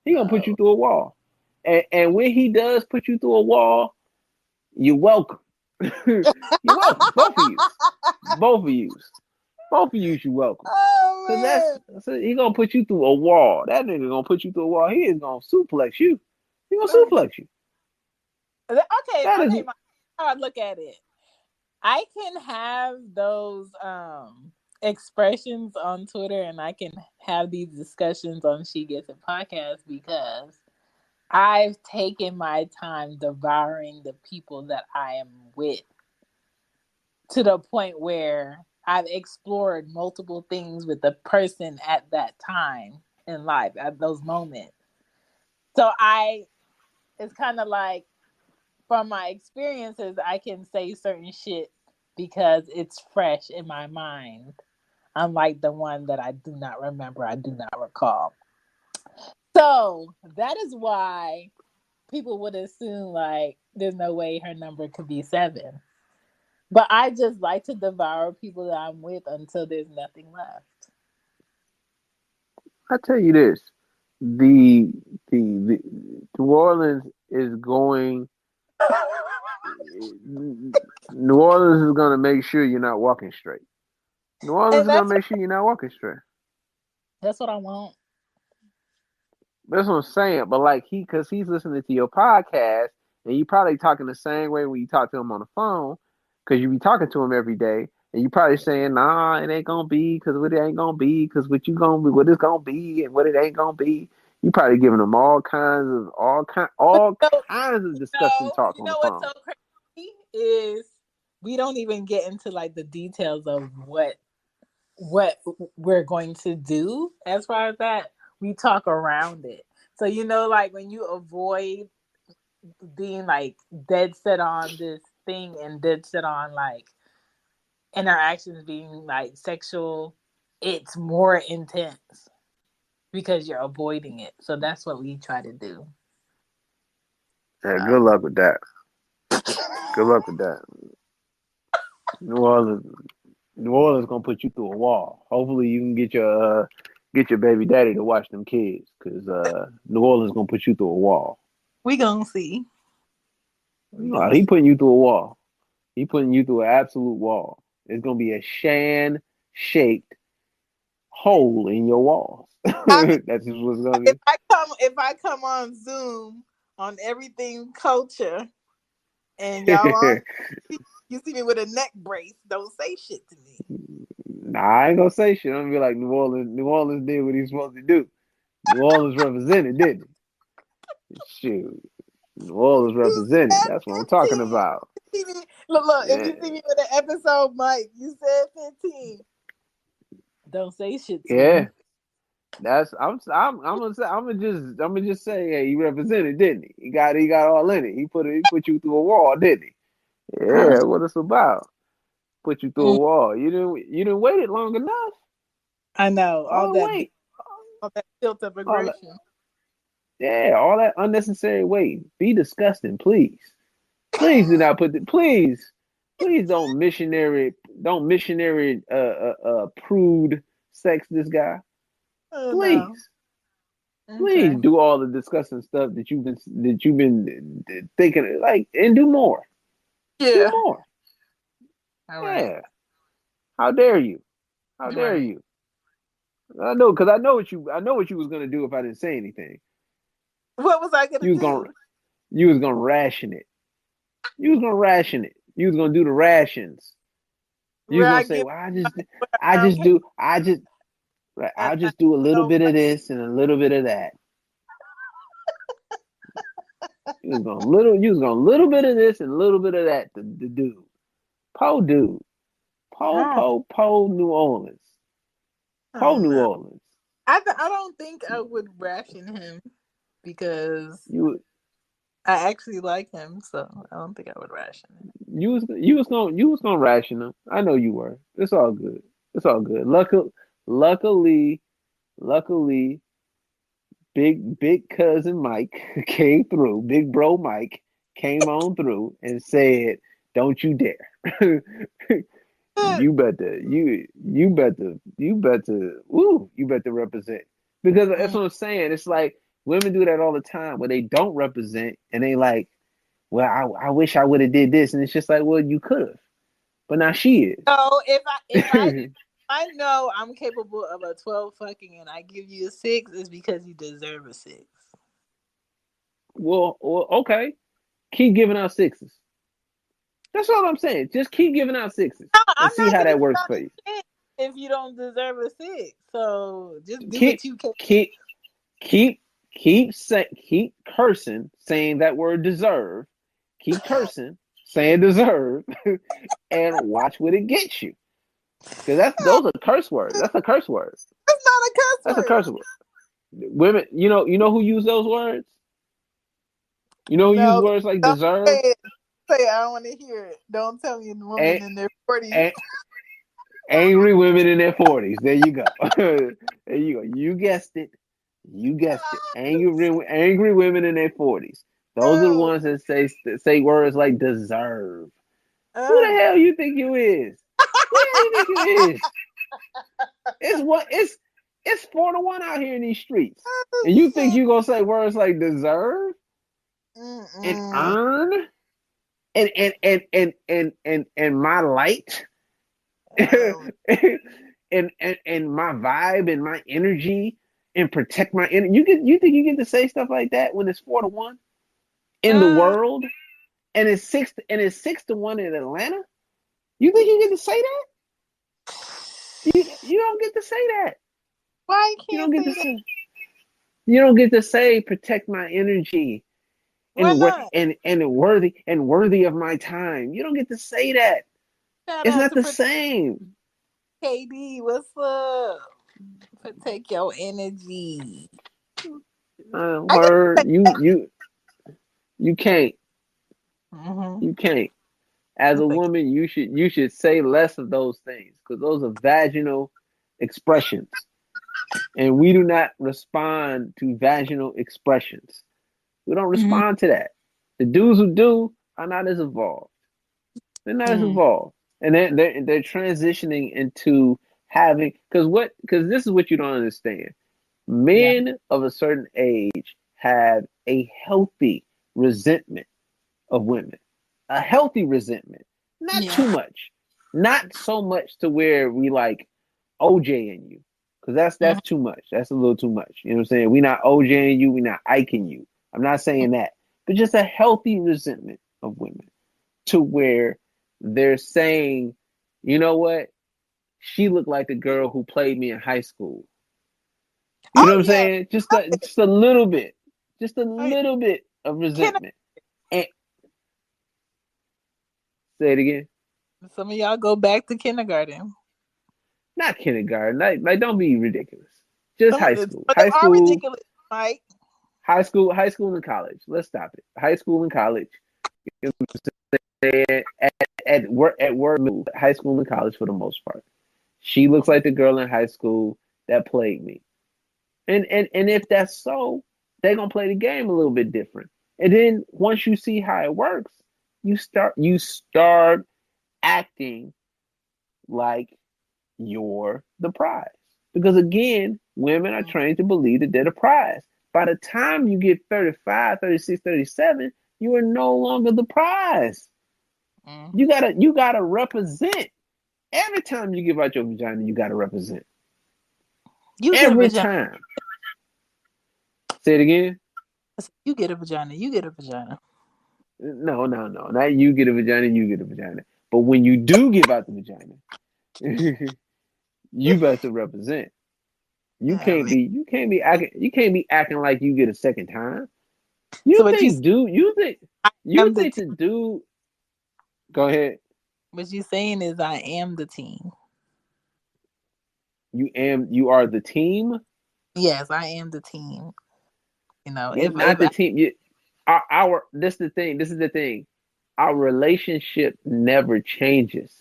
He gonna put you through a wall. And when he does put you through a wall, you're welcome. You're welcome. Both of you. Both of you. Both of you, you're welcome. Oh Cause man. he gonna put you through a wall. That nigga gonna put you through a wall. He is gonna suplex you. He gonna suplex you. Okay, That is how I look at it. I can have those expressions on Twitter and I can have these discussions on She Gets It podcast because I've taken my time devouring the people that I am with to the point where I've explored multiple things with the person at that time in life, at those moments. So it's kind of like from my experiences, I can say certain shit because it's fresh in my mind. Unlike the one that I do not remember, I do not recall. So that is why people would assume like there's no way her number could be 7. But I just like to devour people that I'm with until there's nothing left. I tell you this. The New Orleans is going New Orleans is gonna make sure you're not walking straight. New Orleans And is gonna make sure you're not walking straight. that's what I want. That's what I'm saying. But like cause he's listening to your podcast and you probably talking the same way when you talk to him on the phone, cause you be talking to him every day. And you probably saying, nah, it ain't gonna be, cause what it ain't gonna be, cause what you gonna be, what it's gonna be, and what it ain't gonna be. You probably giving them But all kinds of disgusting talk you on the know what's phone. so crazy is we don't even get into like the details of what we're going to do as far as that. We talk around it. So like when you avoid being like dead set on this thing and dead set on like interactions being like sexual, it's more intense because you're avoiding it. So that's what we try to do. Yeah, good So luck with that. Good luck with that. New Orleans, New Orleans gonna put you through a wall. Hopefully, you can get your baby daddy to watch them kids, cause New Orleans gonna put you through a wall. we gonna see. We No, gonna he see. putting you through a wall. He putting you through an absolute wall. It's gonna be a shan shaped hole in your walls. I mean, That's just what's gonna be. if I come on Zoom on everything culture and y'all on you see me with a neck brace, don't say shit to me. Nah, I ain't gonna say shit. I'm gonna be like New Orleans. New Orleans did what he's supposed to do. New Orleans represented, didn't he? Shoot, New Orleans You represented. said That's what I'm talking 15. about. Look, if Yeah, you see me with an episode, Mike, you said 15. Don't say shit to yeah. me. That's I'm gonna just say, hey, he represented, didn't he? He got all in it. He put you through a wall, didn't he? Yeah, Huh? that's what it's about. Put you through a Mm, wall. You didn't wait it long enough. I know All the wait. all that tilt of All that aggression. Yeah, all that unnecessary wait. Be disgusting, please. Please do not please don't missionary prude sex this guy. Oh no. Please. Please Okay. do all the disgusting stuff that you've been thinking like and do more. Do Yeah. more. All right. Yeah. How dare you? How All dare right. you? I know because I know what you was gonna do if I didn't say anything. What was I gonna You was gonna do? you was gonna ration it. You was gonna ration it. You was gonna do the rations. You was Where gonna I say, give well, um and I'll I just do a little so bit of much. this and a little bit of that. You was gonna little bit of this and a little bit of that to do. Po dude. Po Oh, po po New Orleans. Whole New No. Orleans. I don't think I would ration him because You I actually like him, so I don't think I would ration him. you was gonna ration them. I know you were. It's all good. It's all good. Luckily, luckily, big cousin Mike came through. Big bro Mike came on through and said, "Don't you dare." You better represent, because that's Mm. what I'm saying. It's like women do that all the time where they don't represent and they like, well, I wish I would have did this, and it's just like, well, you could have, but now she is. So if I know I'm capable of a 12 fucking and I give you a 6, it's because you deserve a 6. Well, okay, keep giving out sixes. That's all I'm saying. Just keep giving out sixes No, and I'm see not how giving that you works out for you. a 6 if you don't deserve a 6. So just do what Keep you can. keep keep cursing, saying that word deserve. Keep cursing, saying deserve, and watch what it gets you. Because those are curse words. That's a curse word. That's not a That's a cuss curse word. word. Women, you know who use those words? You know who use No, words like don't deserve say it. Say it. I don't want to hear it. Don't tell me the woman and, in their 40s. and angry women in their 40s. There you go. There you go. You guessed it. You guessed it. Angry women in their 40s. Those are the No. ones that say words like deserve. Who the Uh, hell you think you is? Who the hell you think you is? It's 4-1 out here in these streets. oh, And you think shit. you gonna say words like deserve and Mm-mm. earn and my light Um, and my vibe and my energy and protect my energy. You think you get to say stuff like that when it's 4-1 in the uh, world and it's 6-1 in Atlanta? You think you get to say that? You don't get to say that. why you You can't don't get to say that? say you don't get to say protect my energy Why not? and worthy of my time. You don't get to say that. Shout It's out not to the same. KD. What's up? Protect your energy. I can Word, say that. you can't. Mm-hmm. You can't. As a It's like, woman, you should say less of those things because those are vaginal expressions, and we do not respond to vaginal expressions. We don't mm-hmm. respond to that. The dudes who do are not as evolved. They're not as Mm-hmm. involved, and they're transitioning into having because this is what you don't understand. Yeah. Men of a certain age have a healthy resentment of women, a healthy resentment, not Yeah. too much, not so much to where we like OJing you, because that's too much. That's a little too much. You know what I'm saying? We not OJing you, we not Iking you. I'm not saying that, but just a healthy resentment of women to where they're saying, you know what? She looked like the girl who played me in high school. You know what Oh I'm yeah. saying? Just a little bit, just a Oh, yeah. little bit of Can resentment. And say it again. some of y'all go back to kindergarten? Not kindergarten. Like don't be ridiculous. Just Some of high them, school, some of them high are school, ridiculous, Mike. high school and college. Let's stop it. High school and college. At work, high school and college for the most part. She looks like the girl in high school that played me. And if that's so, they're gonna play the game a little bit different. And then once you see how it works, you start acting like you're the prize. Because again, women are trained to believe that they're the prize. By the time you get 35, 36, 37, you are no longer the prize. Mm. You gotta represent. Every time you give out your vagina, you gotta represent. You get a Every vagina. time. Say it again. You get a vagina. You get a vagina. No, no, no. Not you get a vagina, you get a vagina. But when you do give out the vagina, you better represent. You I can't mean, be you can't be acting like you get a second time. so You what you think dude you think I you am the think team. the dude go ahead. What you saying is I am the team. You are the team. Yes, I am the team. You know, You're if not the team. Our this is the thing. This is the thing. Our relationship never changes.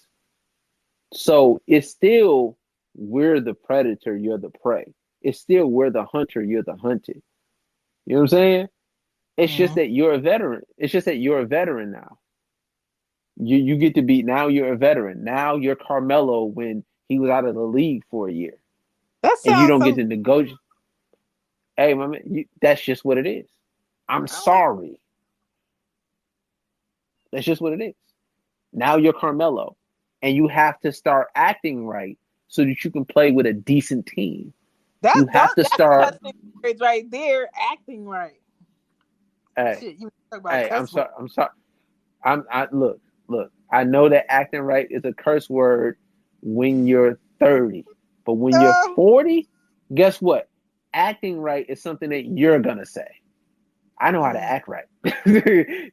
So it's still we're the predator, you're the prey. It's still we're the hunter, you're the hunted. You know what I'm saying? It's just mm, that you're a veteran. It's just that you're a veteran now. You get to be now you're a veteran. Now you're Carmelo when he was out of the league for a year. that And you sounds don't get so. to negotiate. Hey, my man, that's just what it is. I'm Oh, sorry. That's just what it is. Now you're Carmelo. And you have to start acting right so that you can play with a decent team. You have to that's start. cussing words right there. Acting right. Hey, Shit, you talk about hey, I'm cuss words. sorry. I'm sorry. I look. I know that acting right is a curse word when you're 30, but when you're Uh, 40, guess what? Acting right is something that you're gonna say. I know how to mm, act right.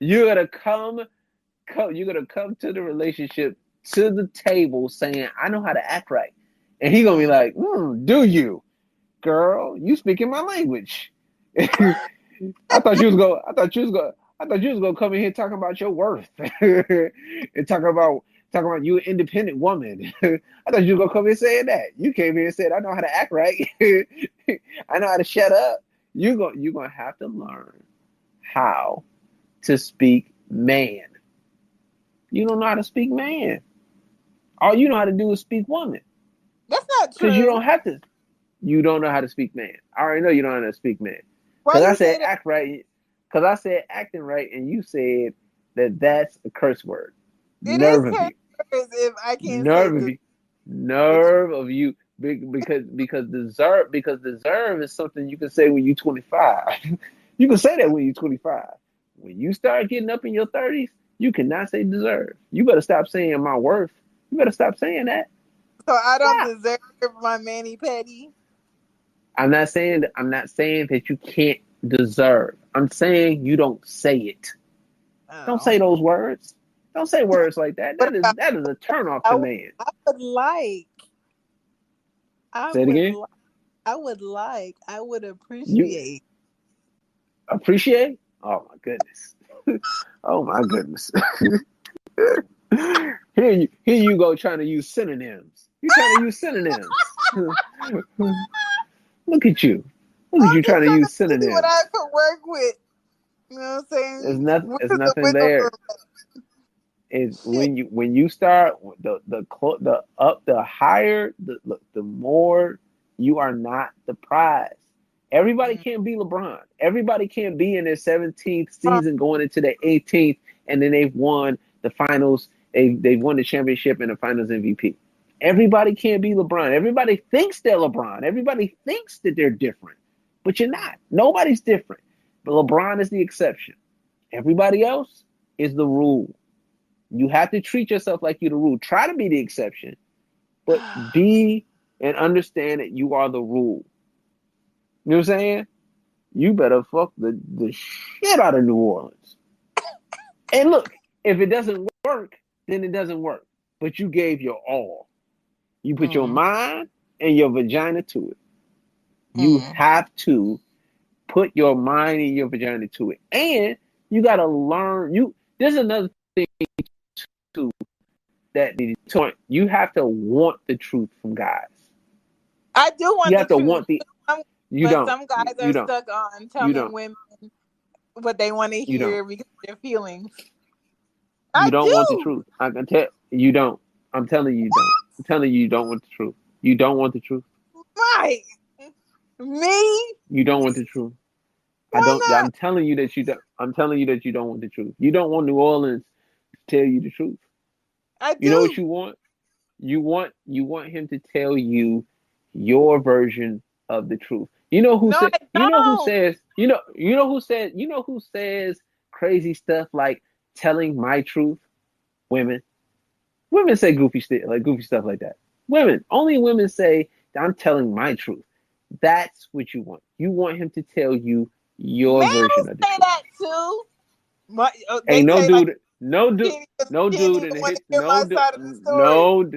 you're gonna you're gonna come to the relationship to the table saying, I know how to act right. And he's gonna be mm. like, do you? Girl, you speaking my language. I thought you was going I thought you was gonna come in here talking about your worth and talking about you an independent woman. I thought you was gonna come in saying that. You came here and said, I know how to act right. I know how to shut up. You're gonna have to learn how to speak man. You don't know how to speak man. All you know how to do is speak woman. That's not Because you don't true. have to. You don't know how to speak man. I already know you don't know how to speak man. Why Because I you said say that? act right. Because I said acting right, and you said that that's a curse word. It is Nerve of you. curse if I can't say Nerve of this. you. But you, Nerve of you. Because deserve is something you can say when you're 25. You can say that when you're 25. When you start getting up in your 30s, you cannot say deserve. You better stop saying my worth. You better stop saying that. so I don't Stop. deserve my mani petty. I'm not saying that you can't deserve. I'm saying you don't say it. Don't Oh, say those words. Don't say words like that. what about That is a turn off I to would, man. I would like I Say it would again. like I would You appreciate. appreciate? Oh my goodness. Oh my goodness. Here you go trying to use synonyms. You're trying to use synonyms. Look at you. Look at I'm you just trying to trying to use see what I synonyms. could work with. You know what I'm saying? Where's There's the nothing wiggle there. room? Is Shit. when you start the up the higher the more you are not the prize. Everybody Mm. can't be LeBron. Everybody can't be in their 17th Uh, season going into their 18th, and then they've won the finals. They've won the championship and the finals MVP. Everybody can't be LeBron. Everybody thinks they're LeBron. Everybody thinks that they're different, but you're not. Nobody's different. But LeBron is the exception. Everybody else is the rule. You have to treat yourself like you're the rule. Try to be the exception, but be and understand that you are the rule. You know what I'm saying? You better fuck the shit out of New Orleans. And look, if it doesn't work, then it doesn't work. But you gave your all. You put your mm, mind and your vagina to it. You mm. have to put your mind and your vagina to it. And you gotta learn there's another thing too that you have to want the truth from guys. I do You want the have to truth, want the some, you but don't. some guys You are don't. stuck on You telling don't. women what they want to You don't. hear because of their feelings. I You don't want the do. truth. I can tell you don't. I'm telling you don't. I'm telling you don't want the truth. You don't want the truth. Right. Me? You don't want the truth. I Why don't not? I'm telling you that you don't I'm telling you that you don't want the truth. You don't want New Orleans to tell you the truth. I You know what do. you want? You want him to tell you your version of the truth. No, I don't. You know who says crazy stuff like telling my truth? Women. Women say goofy stuff like that. Only women say I'm telling my truth. That's what you want. You want him to tell you your Men version will of the say truth. that too. They Ain't no say like dude, no dude, you no can't dude, even and it want to hit hear my no dude, side of the story. no.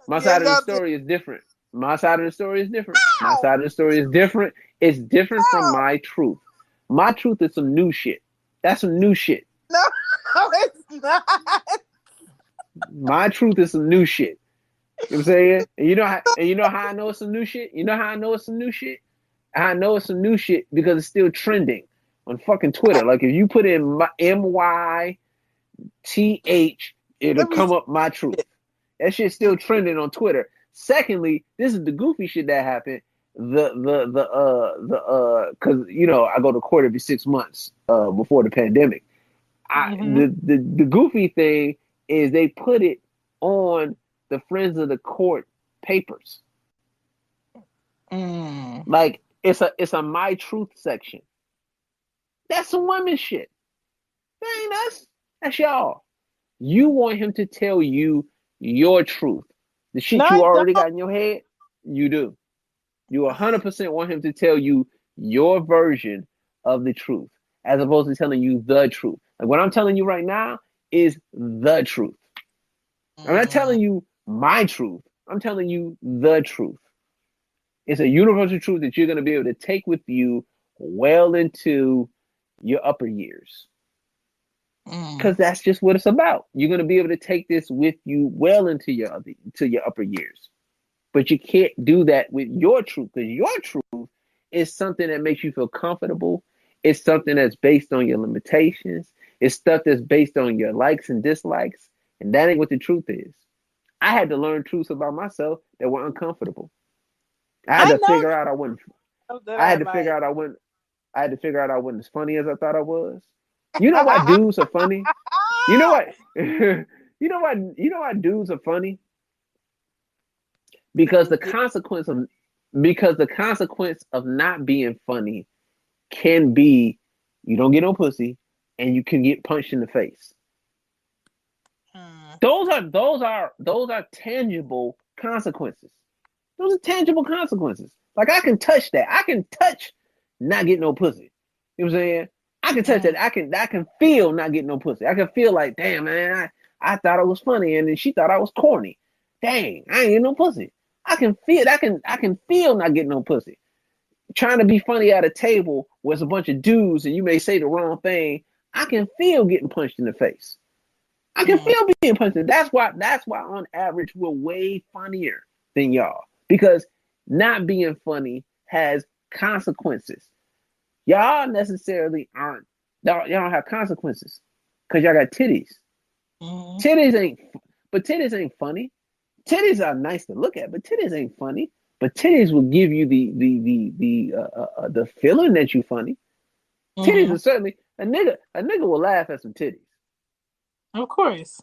My Yes, side of the y'all do. story is different. My side of the story is different. My side of the story is different. It's different from my truth. My truth is some new shit. That's some new shit. No, it's not. My truth is some new shit. You know what I'm saying? And you know how I know it's some new shit? You know how I know it's some new shit? I know it's some new shit because it's still trending on fucking Twitter. Like if you put in MYTH, it'll come up my truth. That shit's still trending on Twitter. Secondly, this is the goofy shit that happened. Because you know I go to court every 6 months before the pandemic. The goofy thing is they put it on the Friends of the Court papers. Like it's a my truth section. That's some women shit. That ain't us. That's y'all. You want him to tell you your truth. The shit you already got in your head, you do. You 100% want him to tell you your version of the truth, as opposed to telling you the truth. Like what I'm telling you right now is the truth. I'm not telling you my truth. I'm telling you the truth. It's a universal truth that you're going to be able to take with you well into your upper years. Because that's just what it's about. You're going to be able to take this with you well into your upper years. But you can't do that with your truth, because your truth is something that makes you feel comfortable. It's something that's based on your limitations. It's stuff that's based on your likes and dislikes. And that ain't what the truth is. I had to learn truths about myself that were uncomfortable. I had to figure out I wasn't as funny as I thought I was. You know why dudes are funny? You know what? You know why dudes are funny? Because the consequence of not being funny can be you don't get no pussy and you can get punched in the face. Those are tangible consequences. Those are tangible consequences. Like I can touch that. I can touch not getting no pussy. You know what I'm saying? I can touch that. I can feel not getting no pussy. I can feel like, damn man, I thought it was funny and then she thought I was corny. Dang, I ain't getting no pussy. I can feel not getting no pussy. Trying to be funny at a table where it's a bunch of dudes and you may say the wrong thing. I can feel getting punched in the face. I can feel being punched. That's why on average we're way funnier than y'all, because not being funny has consequences. Y'all necessarily aren't. Y'all don't have consequences because y'all got titties. Titties ain't funny. Titties are nice to look at, but titties ain't funny. But titties will give you the feeling that you funny. Titties are certainly a nigga will laugh at some titties. Of course.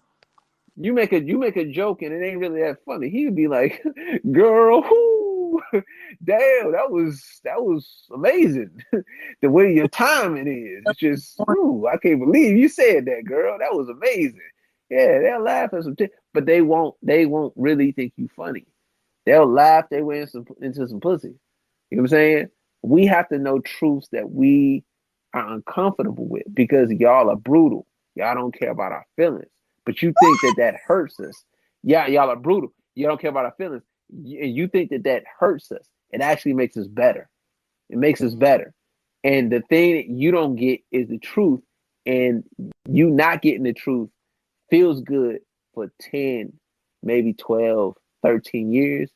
You make a joke and it ain't really that funny. He would be like, "Girl, whoo, damn, that was amazing. The way your timing is, it's just, ooh, I can't believe you said that, girl. That was amazing." Yeah, they'll laugh at some, but they won't really think you funny. They'll laugh their way into some pussy. You know what I'm saying? We have to know truths that we are uncomfortable with, because y'all are brutal. Y'all don't care about our feelings. But you think that hurts us. Yeah, y'all are brutal. You don't care about our feelings. And you think that hurts us. It actually makes us better. It makes us better. And the thing that you don't get is the truth. And you not getting the truth feels good for 10, maybe 12, 13 years.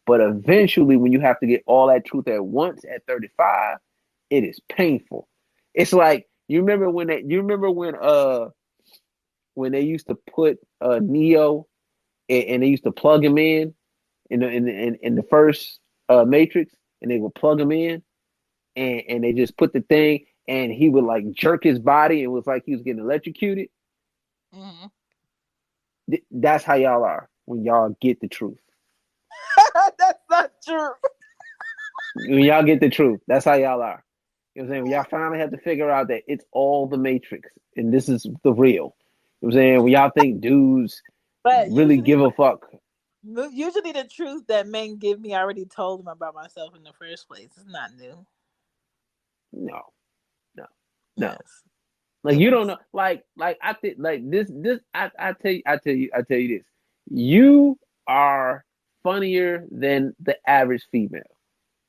But eventually, when you have to get all that truth at once at 35, it is painful. It's like, you remember when they used to put Neo and they used to plug him in the first Matrix, and they would plug him in and they just put the thing and he would like jerk his body and it was like he was getting electrocuted. That's how y'all are when y'all get the truth. That's not true. When y'all get the truth, that's how y'all are. You know what I'm saying? When y'all finally have to figure out that it's all the Matrix and this is the real. You know what I'm saying? When y'all think dudes really give a fuck. Usually the truth that men give me, I already told them about myself in the first place. It's not new. No. Yes. Like you don't know. Like I think like this. I tell you this. You are funnier than the average female.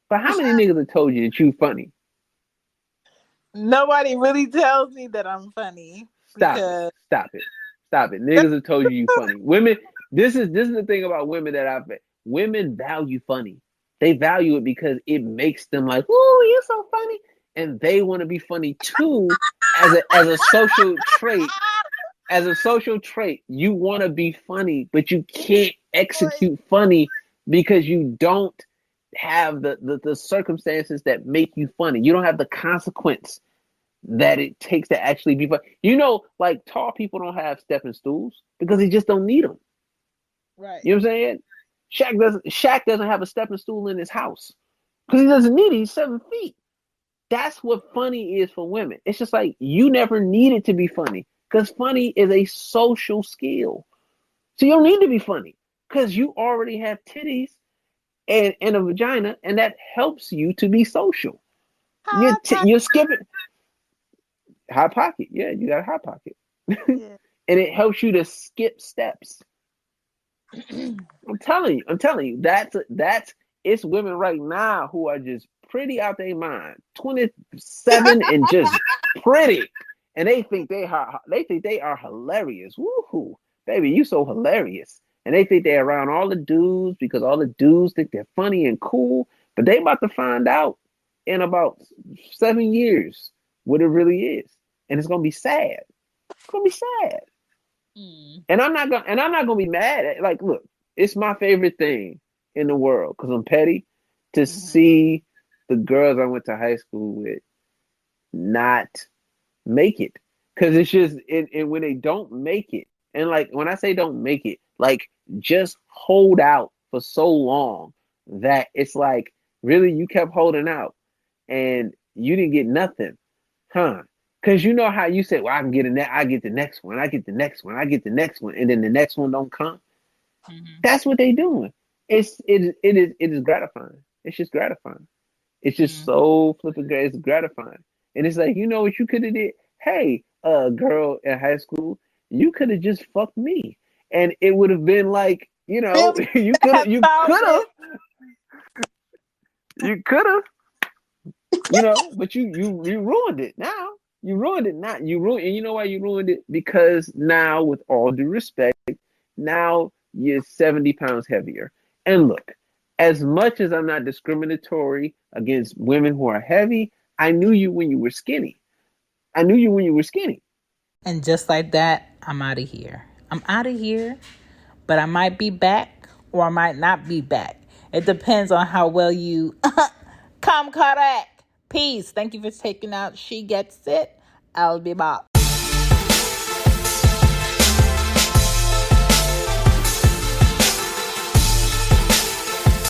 But how many niggas have told you that you funny? Nobody really tells me that I'm funny Stop it. because Stop it. Stop it. Niggas have told you funny. Women, this is the thing about women that I've met. Women value funny. They value it because it makes them like, "Ooh, you're so funny," and they want to be funny too, as a social trait. As a social trait, you want to be funny, but you can't execute funny because you don't have the circumstances that make you funny. You don't have the consequence that it takes to actually be funny. You know, like tall people don't have stepping stools because they just don't need them. right. You know what I'm saying? Shaq doesn't have a stepping stool in his house because he doesn't need it. He's 7 feet. That's what funny is for women. It's just like you never needed to be funny because funny is a social skill. So you don't need to be funny because you already have titties and a vagina, and that helps you to be social. You're skipping hot pocket. Yeah, you got a hot pocket, Yeah. and it helps you to skip steps. I'm telling you, that's it's women right now who are just pretty out their mind, 27 and just pretty, and they think they are hilarious. Woohoo, baby, you so hilarious, and they think they're around all the dudes because all the dudes think they're funny and cool, but they about to find out in about 7 years what it really is, and it's gonna be sad. It's gonna be sad. And I'm not gonna be mad at, like, look, it's my favorite thing in the world because I'm petty to see the girls I went to high school with not make it, because it's just and when they don't make it, and like when I say don't make it, like just hold out for so long that it's like, really, you kept holding out and you didn't get nothing, huh? Because you know how you say, well, I get the next one, I get the next one, I get the next one, and then the next one don't come. That's what they doing. It is gratifying. It's just gratifying. It's just so flipping great. It's gratifying, and it's like, you know what you could have did? Hey, girl in high school, you could have just fucked me, and it would have been like, you know, you could have, you could have, you know, but you ruined it now. You ruined it. Not you ruined, and you know why you ruined it? Because now, with all due respect, now you're 70 pounds heavier. And look, as much as I'm not discriminatory against women who are heavy, I knew you when you were skinny. I knew you when you were skinny. And just like that, I'm out of here. I'm out of here, but I might be back or I might not be back. It depends on how well you come correct. Peace. Thank you for taking out She Gets It. I'll be back.